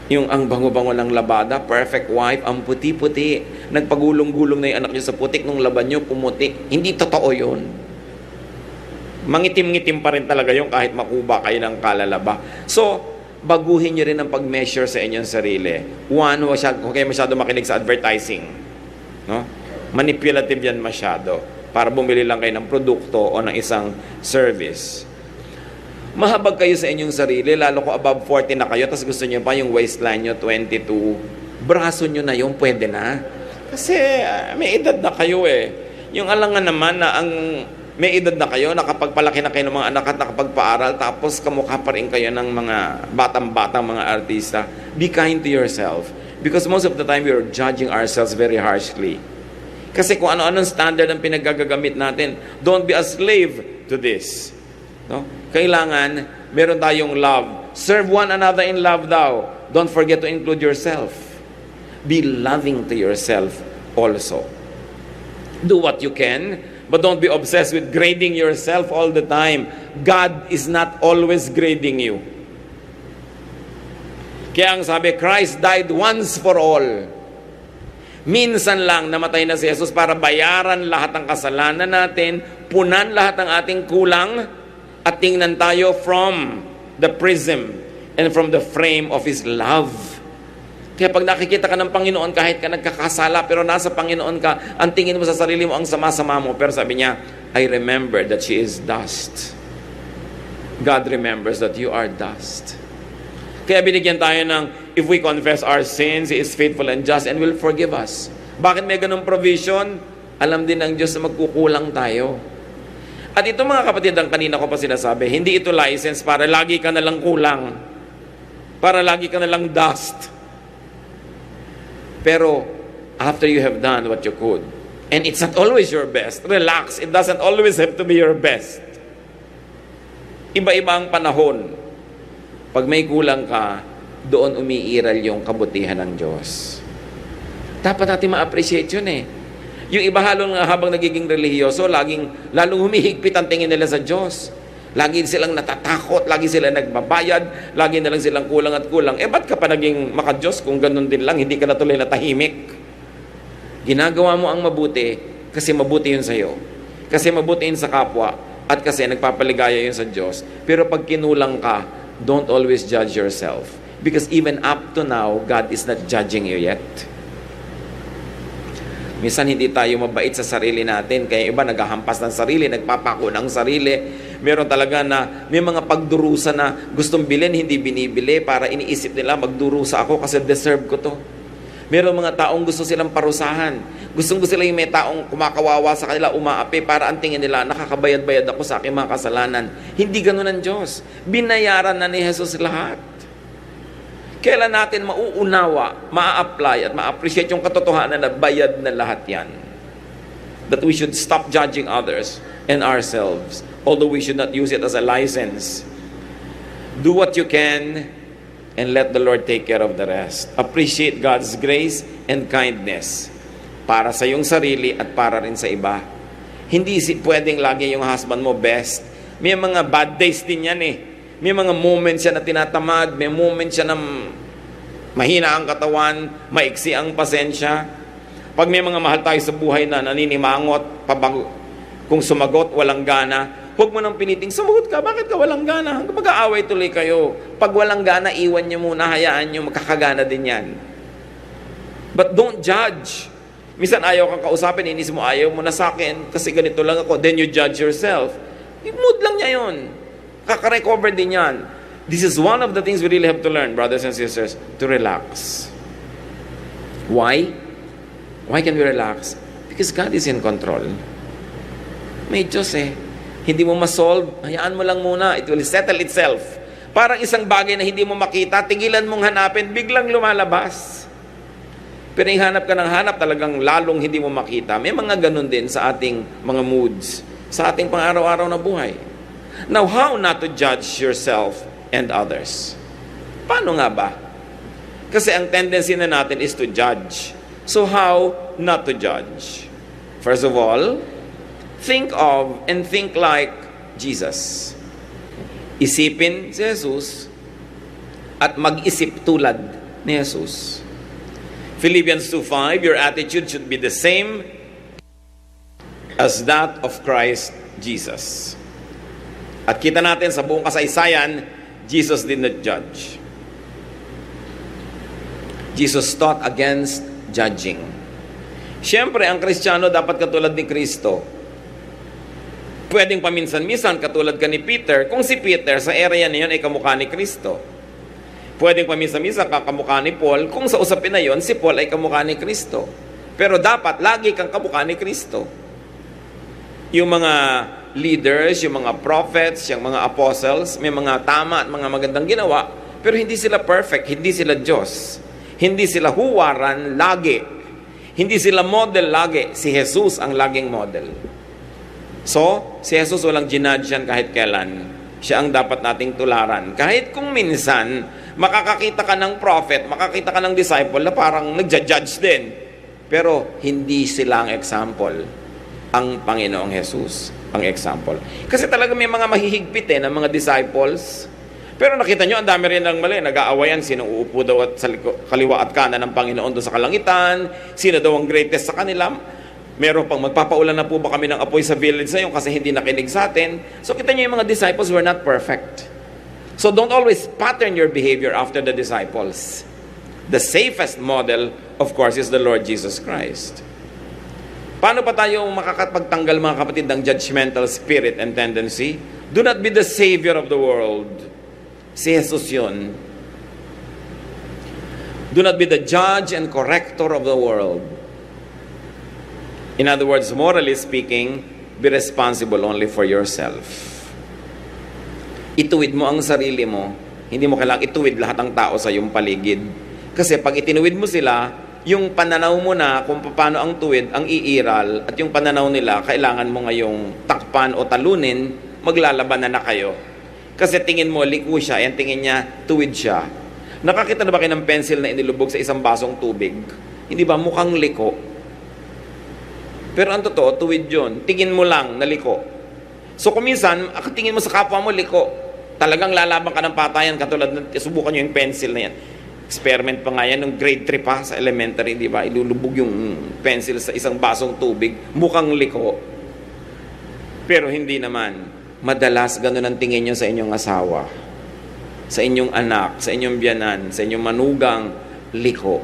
Yung ang bango-bango ng labada, perfect wife, ang puti-puti, nagpagulong-gulong na yung anak nyo sa putik nung laban nyo, pumuti. Hindi totoo yun. Mangitim-ngitim pa rin talaga yung kahit makuba kayo ng kalalaba. So, baguhin nyo rin ang pag-measure sa inyong sarili. One, huwag kayo masyado makinig sa advertising. No? Manipulative yan masyado para bumili lang kayo ng produkto o ng isang service. Mahabag kayo sa inyong sarili, lalo ko above 40 na kayo, tapos gusto nyo pa yung waistline nyo 22, braso nyo na yung pwede na. Kasi may edad na kayo eh. Yung alangan naman na ang May edad na kayo, nakapagpalaki na kayo ng mga anak at nakapagpaaral, tapos kamukha pa rin kayo ng mga batang-batang mga artista. Be kind to yourself. Because most of the time, we are judging ourselves very harshly. Kasi kung ano-anong standard ang pinagagamit natin, don't be a slave to this. No? Kailangan, meron tayong love. Serve one another in love daw. Don't forget to include yourself. Be loving to yourself also. Do what you can, but don't be obsessed with grading yourself all the time. God is not always grading you. Kaya ang sabi, Christ died once for all. Minsan lang namatay na si Jesus para bayaran lahat ng kasalanan natin, punan lahat ng ating kulang, at tingnan tayo from the prism and from the frame of His love. Kaya pag nakikita ka ng Panginoon, kahit ka nagkakasala, pero nasa Panginoon ka, ang tingin mo sa sarili mo, ang sama-sama mo. Pero sabi niya, I remember that she is dust. God remembers that you are dust. Kaya binigyan tayo ng, if we confess our sins, He is faithful and just and will forgive us. Bakit may ganung provision? Alam din ng Diyos na magkukulang tayo. At ito mga kapatid, ang kanina ko pa sinasabi, hindi ito license para lagi ka nalang kulang. Para lagi ka nalang dust. Pero, after you have done what you could, and it's not always your best, relax, it doesn't always have to be your best. Iba-iba ang panahon. Pag may kulang ka, doon umiiral yung kabutihan ng Diyos. Dapat natin ma-appreciate yun eh. Yung iba halong habang nagiging relihiyoso, lalong humihigpit ang tingin nila sa Diyos. Lagi silang natatakot, lagi silang nagbabayad, lagi na lang silang kulang at kulang. Ba't ka pa naging maka-Diyos kung ganun din lang, hindi ka na tuloy natahimik? Ginagawa mo ang mabuti kasi mabuti yun sa'yo. Kasi mabuti yun sa kapwa at kasi nagpapaligaya yun sa Diyos. Pero pag kinulang ka, don't always judge yourself. Because even up to now, God is not judging you yet. Minsan hindi tayo mabait sa sarili natin. Kaya iba naghahampas ng sarili, nagpapako ng sarili. Meron talaga na may mga pagdurusa na gustong bilhin, hindi binibili para iniisip nila magdurusa ako kasi deserve ko to. Meron mga taong gusto silang parusahan. Gusto sila yung may taong kumakawawa sa kanila, umaapi para ang tingin nila, nakakabayad-bayad ako sa aking mga kasalanan. Hindi ganun ang Diyos. Binayaran na ni Jesus lahat. Kailan natin mauunawa, maa-apply at ma-appreciate yung katotohanan na bayad na lahat yan. That we should stop judging others and ourselves, although we should not use it as a license. Do what you can and let the Lord take care of the rest. Appreciate God's grace and kindness para sa iyong sarili at para rin sa iba. Hindi pwedeng lagi yung husband mo best. May mga bad days din yan eh. May mga moments siya na tinatamad, may moments siya na mahina ang katawan, maiksi ang pasensya. Pag may mga mahal tayo sa buhay na naninimangot, kung sumagot, walang gana, huwag mo nang piliting, sumagot ka, bakit ka walang gana? Hanggang mag-aaway tuloy kayo. Pag walang gana, iwan nyo muna, hayaan nyo, makakagana din yan. But don't judge. Minsan ayaw kang kausapin, inis mo, ayaw mo na sa akin, kasi ganito lang ako, then you judge yourself. Mood lang niya yun. Kaka-recover din yan. This is one of the things we really have to learn, brothers and sisters, to relax. Why? Why can we relax? Because God is in control. May Diyos eh. Hindi mo ma-solve, hayaan mo lang muna. It will settle itself. Parang isang bagay na hindi mo makita, tigilan mong hanapin, biglang lumalabas. Pero yung hanap ka ng hanap, talagang lalong hindi mo makita. May mga ganun din sa ating mga moods, sa ating pang-araw-araw na buhay. Now, how not to judge yourself and others? Paano nga ba? Kasi ang tendency na natin is to judge. So how not to judge? First of all, think of and think like Jesus. Isipin si Jesus at mag-isip tulad ni Jesus. Philippians 2:5, your attitude should be the same as that of Christ Jesus. At kita natin sa buong kasaysayan, Jesus did not judge. Jesus taught against judging. Siyempre, ang Kristiyano dapat katulad ni Kristo. Pwedeng paminsan-minsan katulad ka ni Peter, kung si Peter sa area na yun ay kamukha ni Kristo. Pwedeng paminsan-minsan kamukha ni Paul, kung sa usapin na yun, si Paul ay kamukha ni Kristo. Pero dapat, lagi kang kamukha ni Kristo. Yung mga leaders, yung mga prophets, yung mga apostles, may mga tama at mga magandang ginawa, pero hindi sila perfect, hindi sila Diyos. Hindi sila huwaran lagi. Hindi sila model lagi. Si Jesus ang laging model. So, si Jesus walang ginudge yan kahit kailan. Siya ang dapat nating tularan. Kahit kung minsan, makakakita ka ng prophet, makakita ka ng disciple na parang nagja-judge din. Pero hindi sila ang example. Ang Panginoong Jesus ang example. Kasi talaga may mga mahihigpit ng mga disciples. Pero nakita nyo, ang dami rin ng mali. Nag-aawayan, sino uupo daw at sa kaliwa at kanan ng Panginoon doon sa kalangitan, sino daw ang greatest sa kanila. Meron pang magpapaulan na po ba kami ng apoy sa village na yun kasi hindi nakinig sa atin. So kita nyo yung mga disciples were not perfect. So don't always pattern your behavior after the disciples. The safest model, of course, is the Lord Jesus Christ. Paano pa tayo makakapagtanggal, mga kapatid, ng judgmental spirit and tendency? Do not be the savior of the world. Si Jesus yun. Do not be the judge and corrector of the world. In other words, morally speaking, be responsible only for yourself. Ituwid mo ang sarili mo. Hindi mo kailangang ituwid lahat ng tao sa iyong paligid. Kasi pag itinuwid mo sila, yung pananaw mo na kung paano ang tuwid, ang iiral, at yung pananaw nila, kailangan mo ngayong takpan o talunin, maglalaban na kayo. Kasi tingin mo, liko siya, yan tingin niya, tuwid siya. Nakakita na ba kayo ng pencil na inilubog sa isang basong tubig? Hindi ba mukhang liko? Pero ang totoo, tuwid yun. Tingin mo lang na liko. So kung minsan, tingin mo sa kapwa mo, liko. Talagang lalaban ka ng patayan, katulad ng subukan nyo yung pencil na yan. Experiment pa nga yan, ng grade 3 pa sa elementary, di ba? Ilulubog yung pencil sa isang basong tubig, mukhang liko. Pero hindi naman. Madalas ganun ang tingin nyo sa inyong asawa, sa inyong anak, sa inyong biyanan, sa inyong manugang, liko.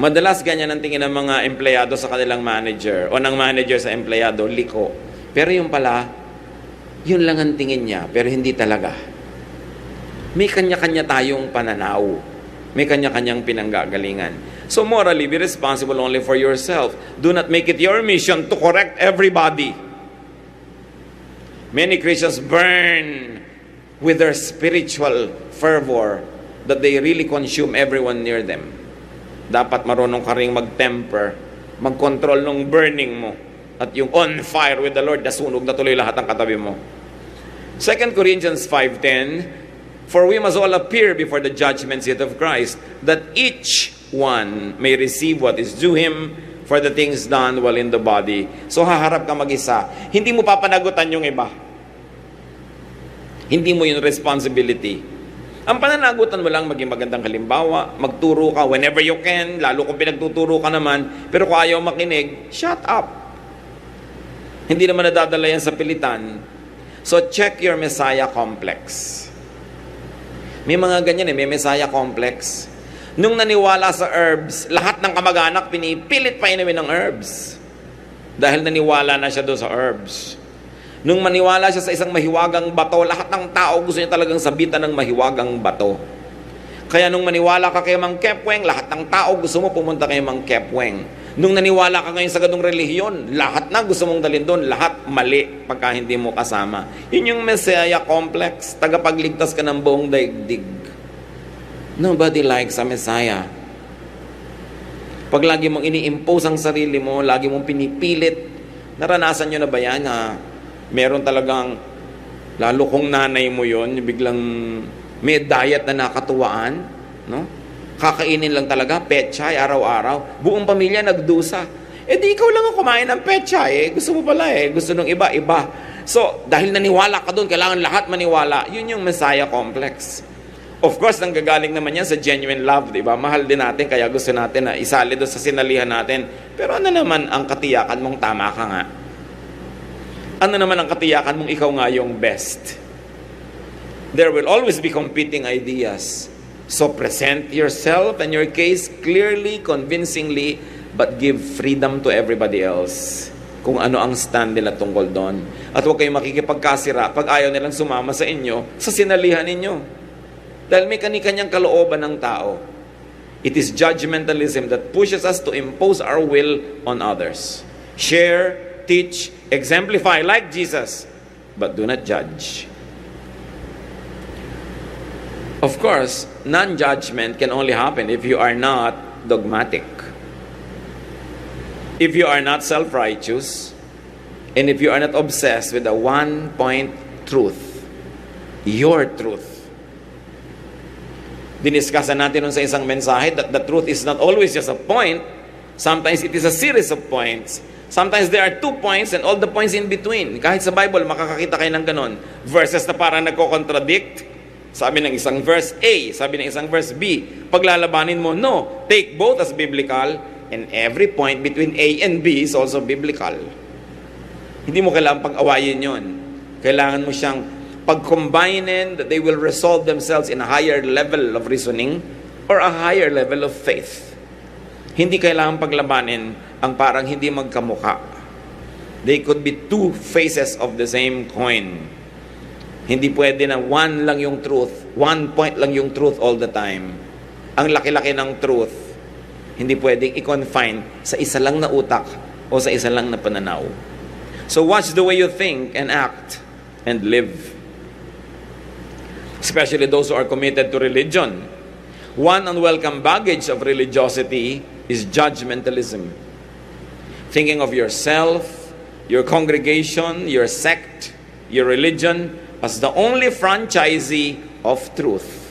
Madalas ganyan ang tingin ng mga empleyado sa kanilang manager o ng manager sa empleyado, liko. Pero yung pala, yun lang ang tingin niya, pero hindi talaga. May kanya-kanya tayong pananaw. May kanya-kanyang pinanggagalingan. So morally, be responsible only for yourself. Do not make it your mission to correct everybody. Many Christians burn with their spiritual fervor that they really consume everyone near them. Dapat marunong ka rin mag-temper, mag-control ng burning mo. At yung on fire with the Lord, nasunog na tuloy lahat ng katabi mo. 2 Corinthians 5:10, for we must all appear before the judgment seat of Christ, that each one may receive what is due him for the things done while in the body. So haharap ka mag-isa. Hindi mo papanagutan yung iba. Hindi mo yung responsibility. Ang pananagutan mo lang, maging magandang halimbawa, magturo ka whenever you can, lalo kung pinagtuturo ka naman, pero kung ayaw makinig, shut up. Hindi naman nadadala yan sa pilitan. So check your Messiah complex. May mga ganyan may Messiah complex. Nung naniwala sa herbs, lahat ng kamag-anak pinipilit pa inumin ng herbs. Dahil naniwala na siya doon sa herbs. Nung maniwala siya sa isang mahiwagang bato, lahat ng tao gusto niya talagang sabitan ng mahiwagang bato. Kaya nung maniwala ka kay Mang Kepweng, lahat ng tao gusto mo pumunta kay Mang Kepweng. Nung naniwala ka ngayon sa ganung relihiyon, lahat na gusto mong dalhin doon, lahat mali pagka hindi mo kasama. Yun yung Messiah complex, tagapagligtas ka ng buong daigdig. Nobody likes a Messiah. Pag lagi mong ini-impose ang sarili mo, lagi mong pinipilit, naranasan nyo na ba yan na meron talagang, lalo kung nanay mo yon, biglang may diet na nakatuwaan, no? Kakainin lang talaga, pechay, araw-araw. Buong pamilya nagdusa. Di ikaw lang ang kumain ng pechay, gusto mo pala gusto ng iba. So, dahil naniwala ka doon, kailangan lahat maniwala. Yun yung Messiah complex. Of course, nanggagaling naman yan sa genuine love, di ba? Mahal din natin, kaya gusto natin na isali doon sa sinalihan natin. Pero ano naman ang katiyakan mong tama ka nga? Ano naman ang katiyakan mong ikaw nga yung best? There will always be competing ideas. So present yourself and your case clearly, convincingly, but give freedom to everybody else kung ano ang stand nila tungkol doon. At huwag kayong makikipagkasira pag ayaw nilang sumama sa inyo, sa sinalihan ninyo. Dahil may kani-kanyang kalooban ng tao. It is judgmentalism that pushes us to impose our will on others. Share teach, exemplify like Jesus, but do not judge. Of course, non-judgment can only happen if you are not dogmatic. If you are not self-righteous, and if you are not obsessed with the one-point truth, your truth. Diniscusan natin nun sa isang mensahe that the truth is not always just a point. Sometimes it is a series of points. Sometimes there are 2 points and all the points in between. Kahit sa Bible, makakakita kayo ng ganon. Verses na parang nagko-contradict. Sabi ng isang verse A, sabi ng isang verse B. Paglalabanin mo, no. Take both as biblical, and every point between A and B is also biblical. Hindi mo kailangan pag-awayin yon. Kailangan mo siyang pag-combinin that they will resolve themselves in a higher level of reasoning or a higher level of faith. Hindi kailangan paglabanin ang parang hindi magkamukha. They could be two faces of the same coin. Hindi pwede na one lang yung truth, one point lang yung truth all the time. Ang laki-laki ng truth, hindi pwedeng i-confine sa isa lang na utak o sa isa lang na pananaw. So watch the way you think and act and live. Especially those who are committed to religion. One unwelcome baggage of religiosity is judgmentalism. Thinking of yourself, your congregation, your sect, your religion as the only franchisee of truth.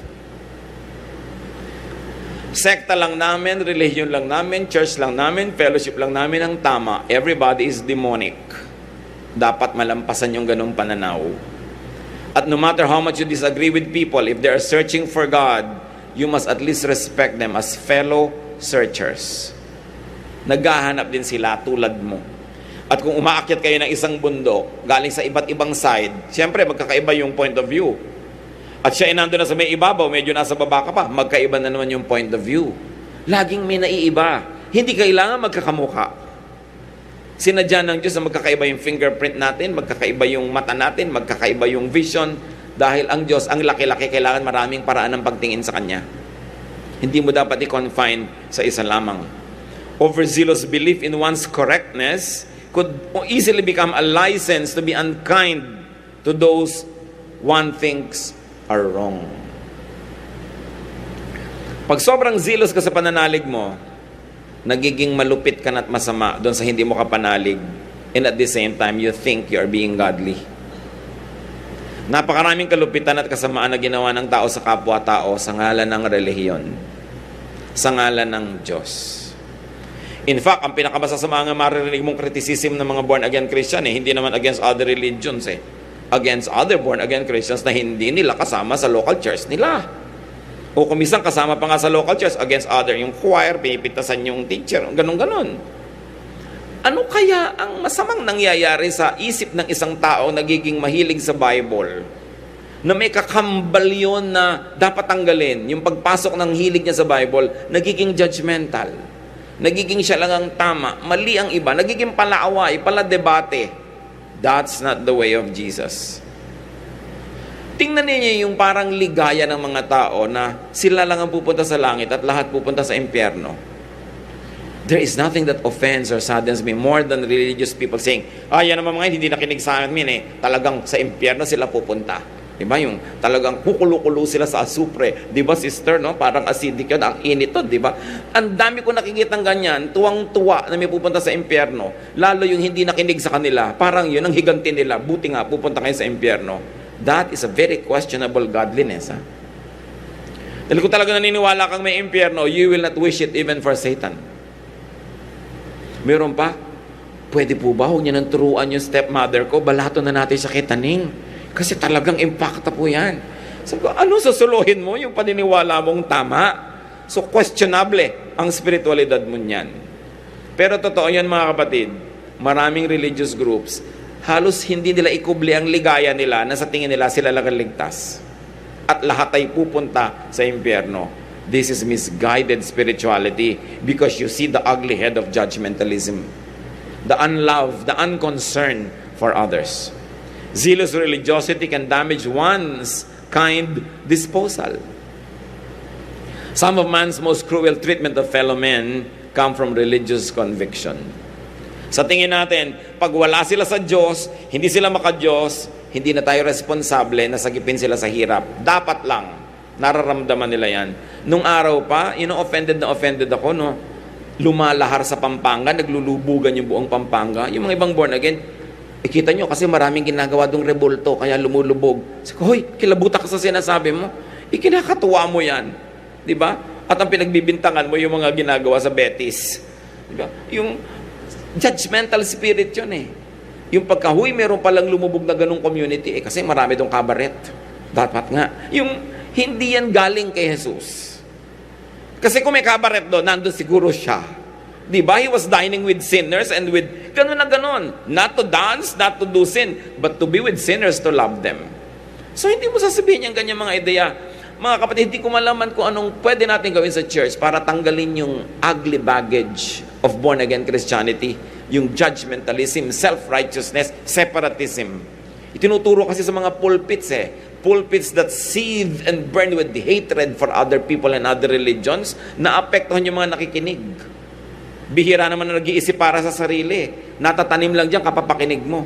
Sekta lang namin, religion lang namin, church lang namin, fellowship lang namin ang tama. Everybody is demonic. Dapat malampasan yung ganong pananaw. At no matter how much you disagree with people, if they are searching for God, you must at least respect them as fellow searchers. Naghahanap din sila tulad mo. At kung umaakyat kayo ng isang bundok, galing sa iba't ibang side, siyempre magkakaiba yung point of view. At siya inando na sa may ibabaw, medyo nasa baba ka pa, magkaiba na naman yung point of view. Laging may naiiba. Hindi kailangan magkakamukha. Sinadya ng Diyos na magkakaiba yung fingerprint natin, magkakaiba yung mata natin, magkakaiba yung vision, dahil ang Diyos, ang laki-laki, kailangan maraming paraan ng pagtingin sa Kanya. Hindi mo dapat i-confine sa isa lamang. Overzealous belief in one's correctness could easily become a license to be unkind to those one thinks are wrong. Pag sobrang zealous ka sa pananalig mo, nagiging malupit ka na at masama doon sa hindi mo kapanalig, and at the same time, you think you are being godly. Napakaraming kalupitan at kasamaan na ginawa ng tao sa kapwa-tao sa ngalan ng relihiyon, sa ngalan ng Diyos. In fact, ang pinakamasasama nga maririnig mong criticism ng mga born-again Christian, hindi naman against other religions, against other born-again Christians na hindi nila kasama sa local church nila. O kung minsan kasama pa nga sa local church against other, yung choir, pinipitasan yung teacher, ganun-ganon. Ano kaya ang masamang nangyayari sa isip ng isang tao nagiging mahilig sa Bible? Na may kakambal yun na dapat tanggalin. Yung pagpasok ng hilig niya sa Bible, nagiging judgmental. Nagiging siya lang ang tama. Mali ang iba. Nagiging palaaway, paladebate. That's not the way of Jesus. Tingnan niyo yung parang ligaya ng mga tao na sila lang ang pupunta sa langit at lahat pupunta sa impyerno. There is nothing that offends or saddens me more than religious people saying, yan naman mga hindi nakinig sa amin talagang sa impyerno sila pupunta. Diba? Yung talagang kukulo-kulo sila sa asupre. Diba sister, no? Parang acidic yun. Ang init to, diba? Ang dami ko nakikita ng ganyan, tuwang-tuwa na may pupunta sa impyerno. Lalo yung hindi nakinig sa kanila. Parang yun ang higanti nila. Buti nga, pupunta kayo sa impyerno. That is a very questionable godliness. Dahil kung talaga naniniwala kang may impyerno, you will not wish it even for Satan. Meron pa, pwede po ba huwag niya nang turuan yung stepmother ko, balato na natin siya kay Taning. Kasi talagang impacta po yan. Sabi ko, ano susuluhin mo yung paniniwala mong tama? So, questionable ang spiritualidad mo niyan. Pero totoo yan mga kapatid, maraming religious groups, halos hindi nila ikubli ang ligaya nila na sa tingin nila sila lang ang ligtas. At lahat ay pupunta sa impyerno. This is misguided spirituality because you see the ugly head of judgmentalism. The unlove, the unconcern for others. Zealous religiosity can damage one's kind disposal. Some of man's most cruel treatment of fellow men come from religious conviction. Sa tingin natin, pag wala sila sa Diyos, hindi sila maka-Diyos, hindi na tayo responsable na sagipin sila sa hirap. Dapat lang, nararamdaman nila yan. Nung araw pa, offended na offended ako, no? Lumalahar sa Pampanga, naglulubugan yung buong Pampanga. Yung mga ibang born again, ikita nyo kasi maraming ginagawa dong rebulto, kaya lumulubog. Sabi ko, hoy, kilabuta ka sa sinasabi mo. Ikinakatuwa mo yan. Di ba? At ang pinagbibintangan mo yung mga ginagawa sa Betis. Di ba? Yung judgmental spirit yun eh. Yung pagkahuy, meron palang lumubog na ganung community kasi marami dong kabaret. Dapat nga. Yung hindi yan galing kay Jesus. Kasi kung may kabaret doon, nandun siguro siya. Diba? He was dining with sinners and with ganun na ganun. Not to dance, not to do sin, but to be with sinners, to love them. So hindi mo sasabihin yung ganyan mga ideya. Mga kapatid, hindi ko malaman kung anong pwede natin gawin sa church para tanggalin yung ugly baggage of born-again Christianity, yung judgmentalism, self-righteousness, separatism. Itinuturo kasi sa mga pulpits pulpits that seethe and burn with hatred for other people and other religions, na apektuhan yung mga nakikinig. Bihira naman na nag-iisip para sa sarili. Natatanim lang diyan kapapakinig mo.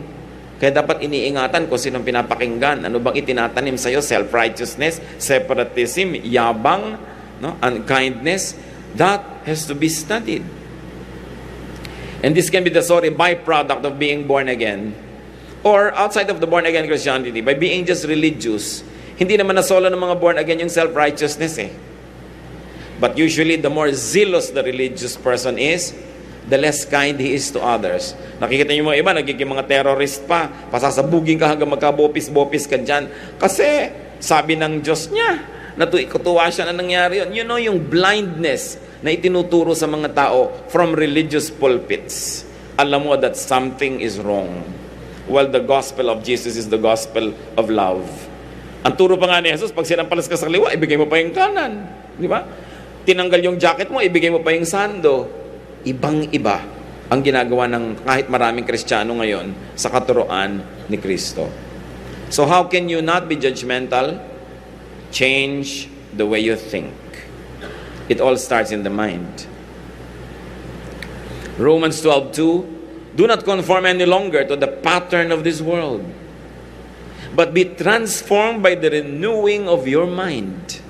Kaya dapat iniingatan kung sinong pinapakinggan. Ano bang itinatanim sa'yo? Self-righteousness, separatism, yabang, no? Unkindness. That has to be studied. And this can be the byproduct of being born again. Or outside of the born again Christianity, by being just religious. Hindi naman nasolo ng mga born again yung self-righteousness But usually, the more zealous the religious person is, the less kind he is to others. Nakikita niyo mga iba, nagiging mga terrorist pa. Pasasabugin ka hanggang magka-bopis-bopis ka dyan. Kasi, sabi ng Diyos niya, natutuwa siya na nangyari yun. You know, yung blindness na itinuturo sa mga tao from religious pulpits. Alam mo that something is wrong. Well, the gospel of Jesus is the gospel of love. Ang turo pa nga ni Jesus, pag sinampalas ka sa kaliwa, ibigay mo pa yung kanan. Di ba? Tinanggal yung jacket mo, ibigay mo pa yung sando. Ibang-iba ang ginagawa ng kahit maraming Kristiyano ngayon sa katuruan ni Kristo. So how can you not be judgmental? Change the way you think. It all starts in the mind. Romans 12:2, do not conform any longer to the pattern of this world, but be transformed by the renewing of your mind.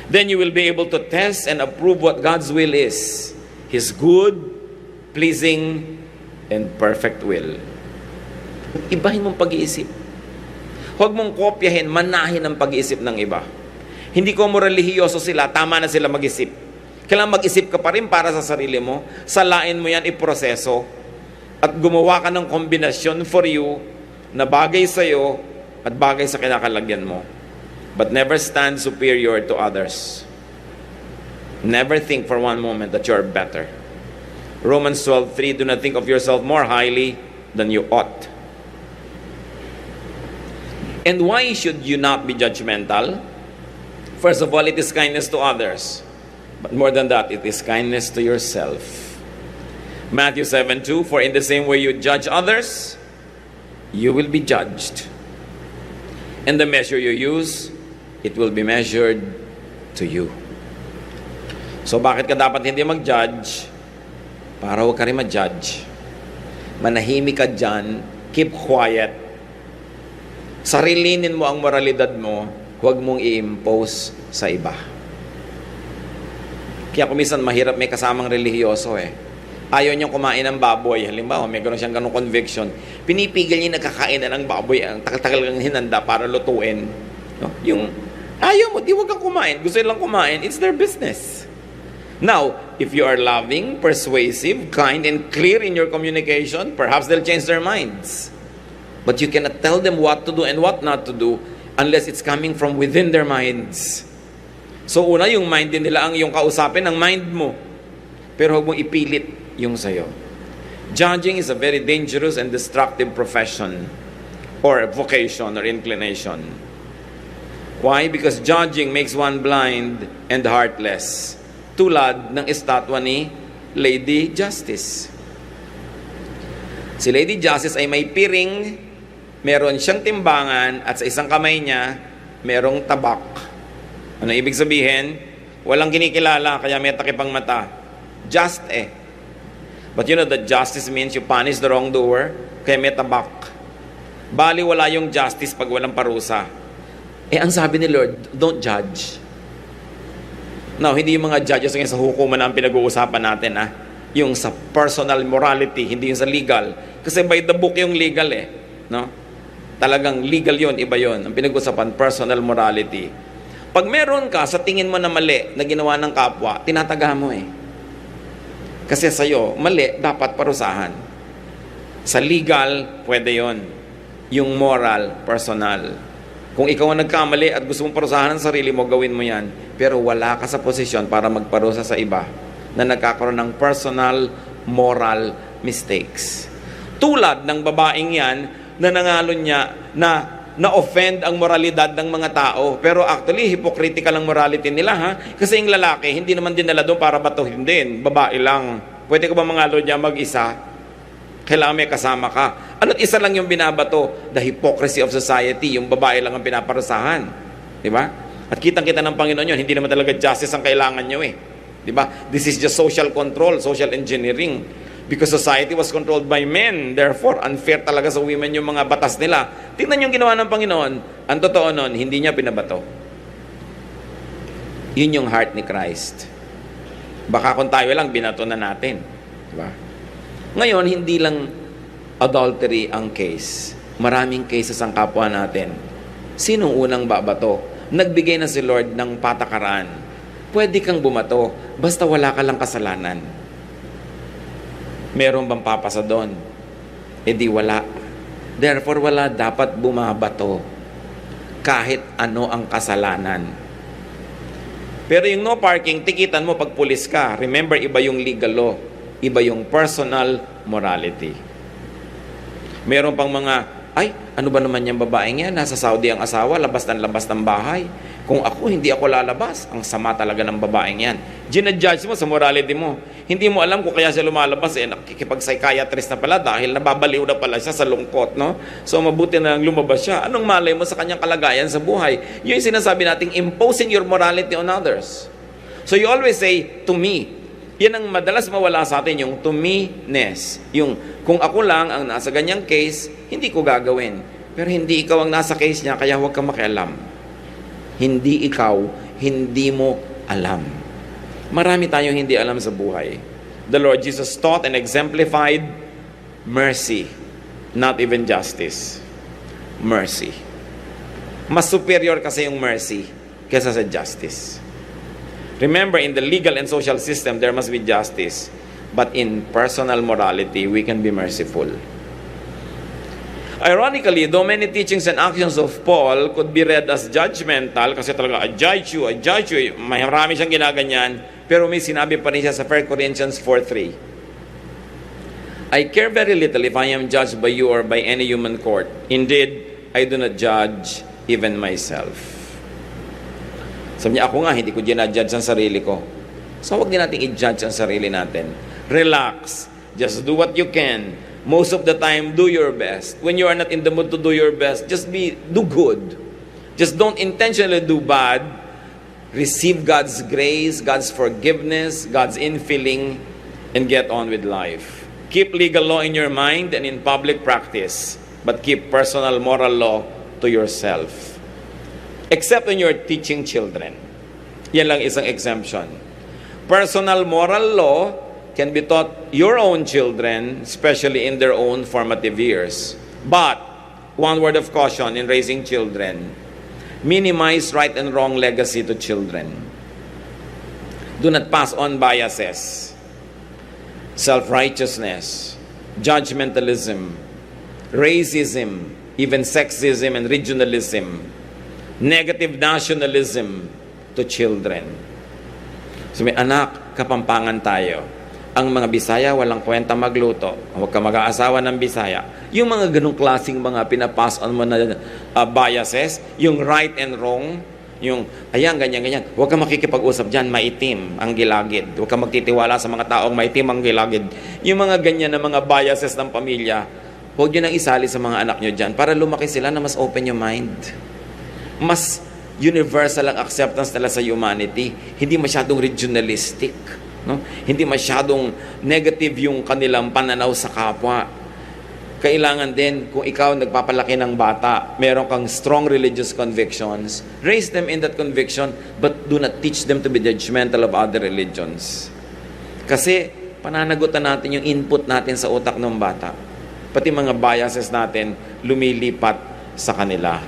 Then you will be able to test and approve what God's will is. His good, pleasing, and perfect will. Ibahin mong pag-iisip. Huwag mong kopyahin, manahin ang pag-iisip ng iba. Hindi ko mo relihiyoso sila, tama na sila mag-isip. Kailangan mag-isip ka pa rin para sa sarili mo. Salain mo yan, iproseso. At gumawa ka ng kombinasyon for you na bagay sa'yo at bagay sa kinakalagyan mo. But never stand superior to others. Never think for one moment that you are better. Romans 12:3, do not think of yourself more highly than you ought. And why should you not be judgmental? First of all, it is kindness to others. But more than that, it is kindness to yourself. Matthew 7:2, for in the same way you judge others, you will be judged. And the measure you use, it will be measured to you. So bakit ka dapat hindi mag-judge? Para huwag ka rin mag-judge. Manahimik ka dyan, keep quiet. Sarilinin mo ang moralidad mo, huwag mong i-impose sa iba. Kaya kumisan mahirap may kasamang relihiyoso Ayaw niyang kumain ng baboy. Halimbawa, may gano'n siyang ganong conviction. Pinipigil niya nagkakain na ng baboy. Ang tagal-tagal kang hinanda para lutuin. No? Yung ayaw mo, di wag kang kumain. Gusto nilang kumain, it's their business. Now, if you are loving, persuasive, kind, and clear in your communication, perhaps they'll change their minds. But you cannot tell them what to do and what not to do unless it's coming from within their minds. So una, yung mind din nila ang yung kausapin, ang mind mo. Pero huwag mong ipilit yung sayo. Judging is a very dangerous and destructive profession or vocation or inclination. Why? Because judging makes one blind and heartless. Tulad ng estatwa ni Lady Justice. Si Lady Justice ay may piring, meron siyang timbangan, at sa isang kamay niya, merong tabak. Ano ibig sabihin? Walang kinikilala, kaya may takip ang mata. Just But you know that justice means you punish the wrongdoer, kaya may tabak. Bali, wala yung justice pag walang parusa. Ang sabi ni Lord, don't judge. Now, hindi yung mga judges ngayon sa hukuman na ang pinag-uusapan natin, yung sa personal morality, hindi yung sa legal. Kasi by the book yung legal no? Talagang legal yon, iba yon. Ang pinag-uusapan, personal morality. Pag meron ka sa tingin mo na mali na ginawa ng kapwa, tinatagahan mo Kasi sa'yo, mali, dapat parusahan. Sa legal, pwede yon. Yung moral, personal. Kung ikaw ang nagkamali at gusto mong parusahan ang sarili mo, gawin mo yan. Pero wala ka sa posisyon para magparusa sa iba na nagkakaroon ng personal, moral mistakes. Tulad ng babaeng yan na nangalon niya na-offend ang moralidad ng mga tao. Pero actually, hypocritical ang morality nila, Kasi yung lalaki, hindi naman dinala doon para batuhin din. Babae lang. Pwede ka ba mangalo niya mag-isa? Kailangan may kasama ka. Ano't isa lang yung binabato? The hypocrisy of society. Yung babae lang ang pinaparusahan. Di ba? At kitang-kita ng Panginoon yun, hindi naman talaga justice ang kailangan nyo Di ba? This is just social control, social engineering. Because society was controlled by men. Therefore, unfair talaga sa women yung mga batas nila. Tingnan yung ginawa ng Panginoon. Ang totoo nun, hindi niya pinabato. Yun yung heart ni Christ. Baka kung tayo lang, binato na natin. Di ba? Ngayon, hindi lang adultery ang case. Maraming cases ang kapwa natin. Sinong unang babato? Nagbigay na si Lord ng patakaran. Pwede kang bumato, basta wala ka lang kasalanan. Meron bang papasa doon? Di wala. Therefore, wala dapat bumabato. Kahit ano ang kasalanan. Pero yung no parking, tikitan mo pag pulis ka. Remember, iba yung legal law. Iba yung personal morality. Meron pang mga, ano ba naman yung babaeng yan? Nasa Saudi ang asawa, labas ng bahay. Kung ako, hindi ako lalabas. Ang sama talaga ng babaeng yan. Ginadjudge mo sa morality mo. Hindi mo alam kung kaya siya lumalabas. Nakikipag-psychiatrist na pala dahil nababaliw na pala siya sa lungkot. No? So mabuti na lang lumabas siya. Anong malay mo sa kanyang kalagayan sa buhay? Yun yung sinasabi nating imposing your morality on others. So you always say, to me. Yan ang madalas mawala sa atin, yung to me-ness. Yung kung ako lang ang nasa ganyang case, hindi ko gagawin. Pero hindi ikaw ang nasa case niya, kaya huwag kang makialam. Hindi ikaw, hindi mo alam. Marami tayong hindi alam sa buhay. The Lord Jesus taught and exemplified mercy, not even justice. Mercy. Mas superior kasi yung mercy kaysa sa justice. Remember, in the legal and social system, there must be justice. But in personal morality, we can be merciful. Ironically, though many teachings and actions of Paul could be read as judgmental, kasi talaga, I judge you, marami siyang ginaganyan, pero may sinabi pa rin siya sa 1 Corinthians 4:3. I care very little if I am judged by you or by any human court. Indeed, I do not judge even myself. Sabi niya, ako nga, hindi ko ginadjudge ang sarili ko. So, huwag din natin i-judge ang sarili natin. Relax. Just do what you can. Most of the time, do your best. When you are not in the mood to do your best, do good. Just don't intentionally do bad. Receive God's grace, God's forgiveness, God's infilling, and get on with life. Keep legal law in your mind and in public practice, but keep personal moral law to yourself. Except when you're teaching children. Yan lang isang exemption. Personal moral law can be taught your own children, especially in their own formative years. But, one word of caution in raising children, minimize right and wrong legacy to children. Do not pass on biases, self-righteousness, judgmentalism, racism, even sexism and regionalism, negative nationalism to children. So may anak, Kapampangan tayo. Ang mga Bisaya, walang kwenta magluto. Huwag ka mag-aasawa ng Bisaya. Yung mga ganong klaseng mga pinapass on mo na biases, yung right and wrong, yung, ayan, ganyan. Huwag ka makikipag-usap dyan, maitim ang gilagid. Huwag ka magtitiwala sa mga taong maitim ang gilagid. Yung mga ganyan na mga biases ng pamilya, huwag nyo nang isali sa mga anak nyo dyan para lumaki sila na mas open yung mind. Mas universal ang acceptance nila sa humanity. Hindi masyadong regionalistic. No? Hindi masyadong negative yung kanilang pananaw sa kapwa. Kailangan din, kung ikaw nagpapalaki ng bata, meron kang strong religious convictions, raise them in that conviction, but do not teach them to be judgmental of other religions. Kasi, pananagutan natin yung input natin sa utak ng bata. Pati mga biases natin, lumilipat sa kanila.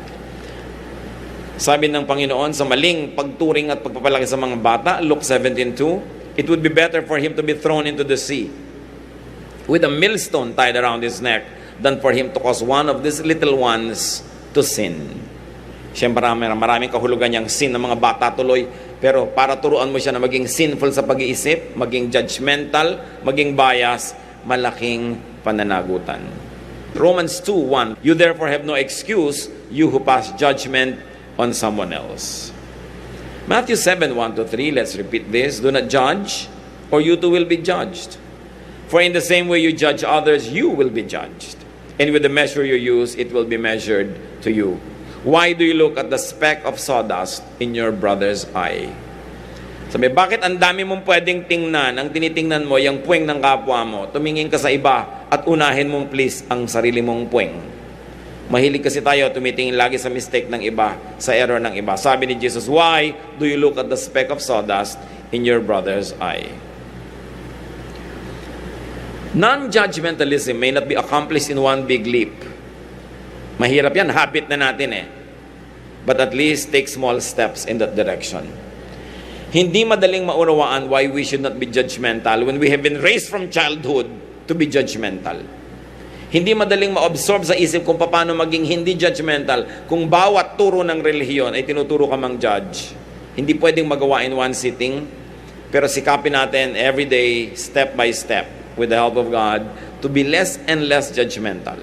Sabi ng Panginoon, sa maling pagturing at pagpapalaki sa mga bata, Luke 17:2, it would be better for him to be thrown into the sea with a millstone tied around his neck than for him to cause one of these little ones to sin. Siyempre, maraming kahulugan niyang sin ng mga bata tuloy, pero para turuan mo siya na maging sinful sa pag-iisip, maging judgmental, maging bias, malaking pananagutan. Romans 2:1, you therefore have no excuse, you who pass judgment on someone else. Matthew 7:1-3, let's repeat this. Do not judge, or you too will be judged. For in the same way you judge others, you will be judged. And with the measure you use, it will be measured to you. Why do you look at the speck of sawdust in your brother's eye? Sabi, bakit ang dami mong pwedeng tingnan? Ang tinitingnan mo, yung puweng ng kapwa mo. Tumingin ka sa iba at unahin mong please ang sarili mong puweng. Mahilig kasi tayo, tumitingin lagi sa mistake ng iba, sa error ng iba. Sabi ni Jesus, why do you look at the speck of sawdust in your brother's eye? Non-judgmentalism may not be accomplished in one big leap. Mahirap yan, habit na natin eh. But at least take small steps in that direction. Hindi madaling maunawaan why we should not be judgmental when we have been raised from childhood to be judgmental. Hindi madaling ma-absorb sa isip kung paano maging hindi judgmental kung bawat turo ng relihiyon ay tinuturo ka mang judge. Hindi pwedeng magawa in one sitting, pero sikapin natin every day, step by step, with the help of God, to be less and less judgmental.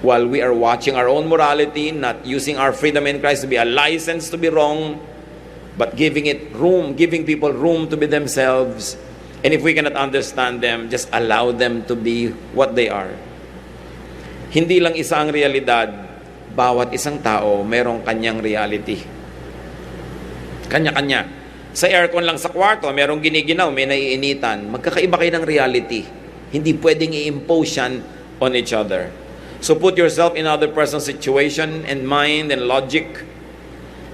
While we are watching our own morality, not using our freedom in Christ to be a license to be wrong, but giving it room, giving people room to be themselves. And if we cannot understand them, just allow them to be what they are. Hindi lang isa ang realidad, bawat isang tao merong kanyang reality. Kanya-kanya. Sa aircon lang sa kwarto, merong giniginaw, may naiinitan. Magkakaiba kayo ng reality. Hindi pwedeng i-impose yan on each other. So put yourself in other person's situation and mind and logic.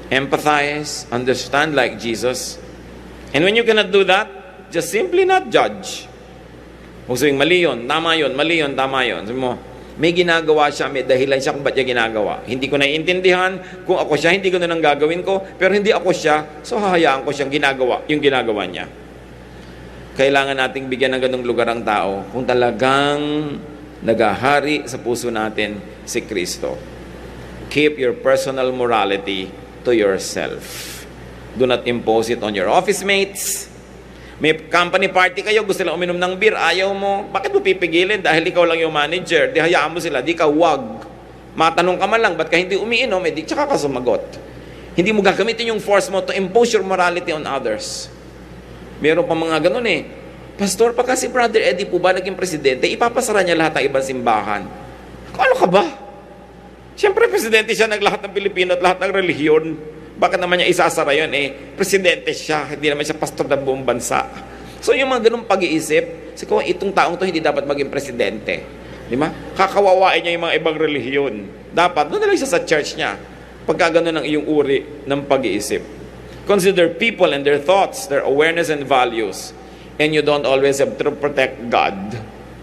Empathize, understand like Jesus. And when you cannot do that, just simply not judge. Huwag sabing, mali yun, tama yun, mali yun, tama yun. Sabi mo, may ginagawa siya, may dahilan siya kung ba't niya ginagawa. Hindi ko naiintindihan, kung ako siya, hindi ko na nang gagawin ko, pero hindi ako siya, so hahayaan ko siyang ginagawa, yung ginagawa niya. Kailangan nating bigyan ng ganung lugar ang tao kung talagang nagahari sa puso natin si Kristo. Keep your personal morality to yourself. Do not impose it on your office mates. May company party kayo, gusto lang uminom ng beer, ayaw mo. Bakit mo pipigilin? Dahil ikaw lang yung manager. Di hayaan mo sila, di ka wag. Matanong ka man lang, ba't ka hindi umiinom? Eh di tsaka ka sumagot. Hindi mo gagamitin yung force mo to impose your morality on others. Meron pa mga ganun eh. Pastor, pagka si Brother Eddie po ba naging presidente, ipapasara niya lahat ng ibang simbahan. Ano ka ba? Siyempre, presidente siya ng lahat ng Pilipino at lahat ng relihiyon. Bakit naman niya isasara yun? Eh, presidente siya, hindi naman siya pastor ng buong bansa. So, yung mga ganung pag-iisip, kung itong taong to hindi dapat maging presidente. Di ba? Kakawawain niya yung mga ibang relihiyon. Dapat, doon na lang siya sa church niya. Pagka ganun ang iyong uri ng pag-iisip. Consider people and their thoughts, their awareness and values. And you don't always have to protect God.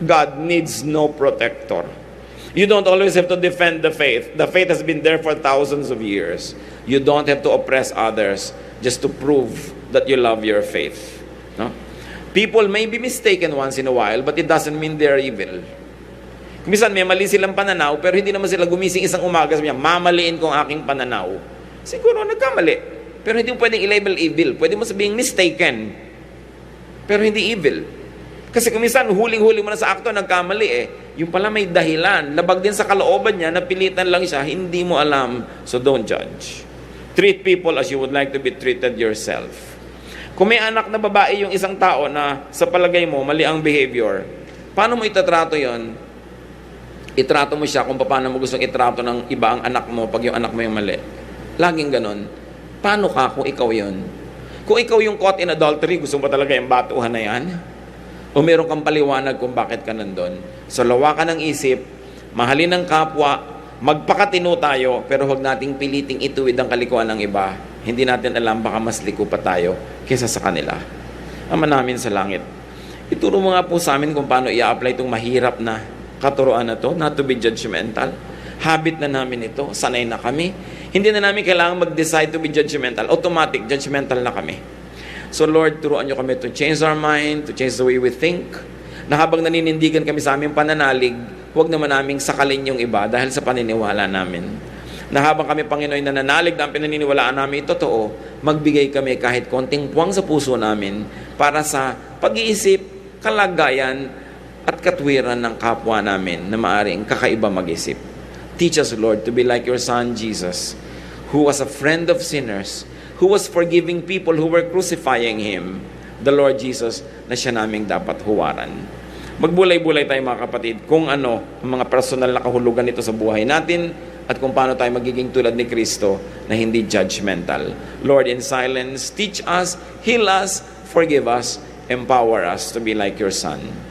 God needs no protector. You don't always have to defend the faith. The faith has been there for thousands of years. You don't have to oppress others just to prove that you love your faith. No? People may be mistaken once in a while, but it doesn't mean they're evil. Minsan may mali silang pananaw, pero hindi naman sila gumising isang umaga, sabi niya, mamaliin ko ang aking pananaw. Siguro nagkamali. Pero hindi mo pwedeng i-label evil. Pwede mo sabihin mistaken. Pero hindi evil. Kasi kung minsan, huling-huli mo na sa akto, nagkamali eh. Yung pala may dahilan. Labag din sa kalooban niya, napilitan lang siya, hindi mo alam. So don't judge. Treat people as you would like to be treated yourself. Kung may anak na babae yung isang tao na sa palagay mo, mali ang behavior, paano mo itatrato yon? Itrato mo siya kung paano mo gustong itrato ng iba ang anak mo pag yung anak mo yung mali. Laging ganon. Paano ka kung ikaw yon? Kung ikaw yung caught in adultery, gusto mo talaga yung batuhan na yan? O meron kang paliwanag kung bakit ka nandun? So lawakan ng isip, mahalin ng kapwa, magpakatino tayo, pero huwag nating piliting ituwid ang kalikuan ng iba. Hindi natin alam, baka mas liko pa tayo kaysa sa kanila. Ama namin sa langit, ituro mo nga po sa amin kung paano i-apply itong mahirap na katuruan na to, not to be judgmental. Habit na namin ito, sanay na kami. Hindi na namin kailangan mag-decide to be judgmental. Automatic, judgmental na kami. So Lord, turuan nyo kami to change our mind, to change the way we think, na habang naninindigan kami sa aming pananalig, huwag naman naming sakalin yung iba dahil sa paniniwala namin. Na habang kami, Panginoon, nananalig na ang pinaniniwalaan namin totoo, magbigay kami kahit konting puwang sa puso namin para sa pag-iisip, kalagayan, at katwiran ng kapwa namin na maaring kakaiba mag-isip. Teach us, Lord, to be like your Son, Jesus, who was a friend of sinners, who was forgiving people who were crucifying Him, the Lord Jesus, na siya naming dapat huwaran. Magbulay-bulay tayo mga kapatid kung ano ang mga personal na kahulugan nito sa buhay natin at kung paano tayo magiging tulad ni Kristo na hindi judgmental. Lord, in silence, teach us, heal us, forgive us, empower us to be like your Son.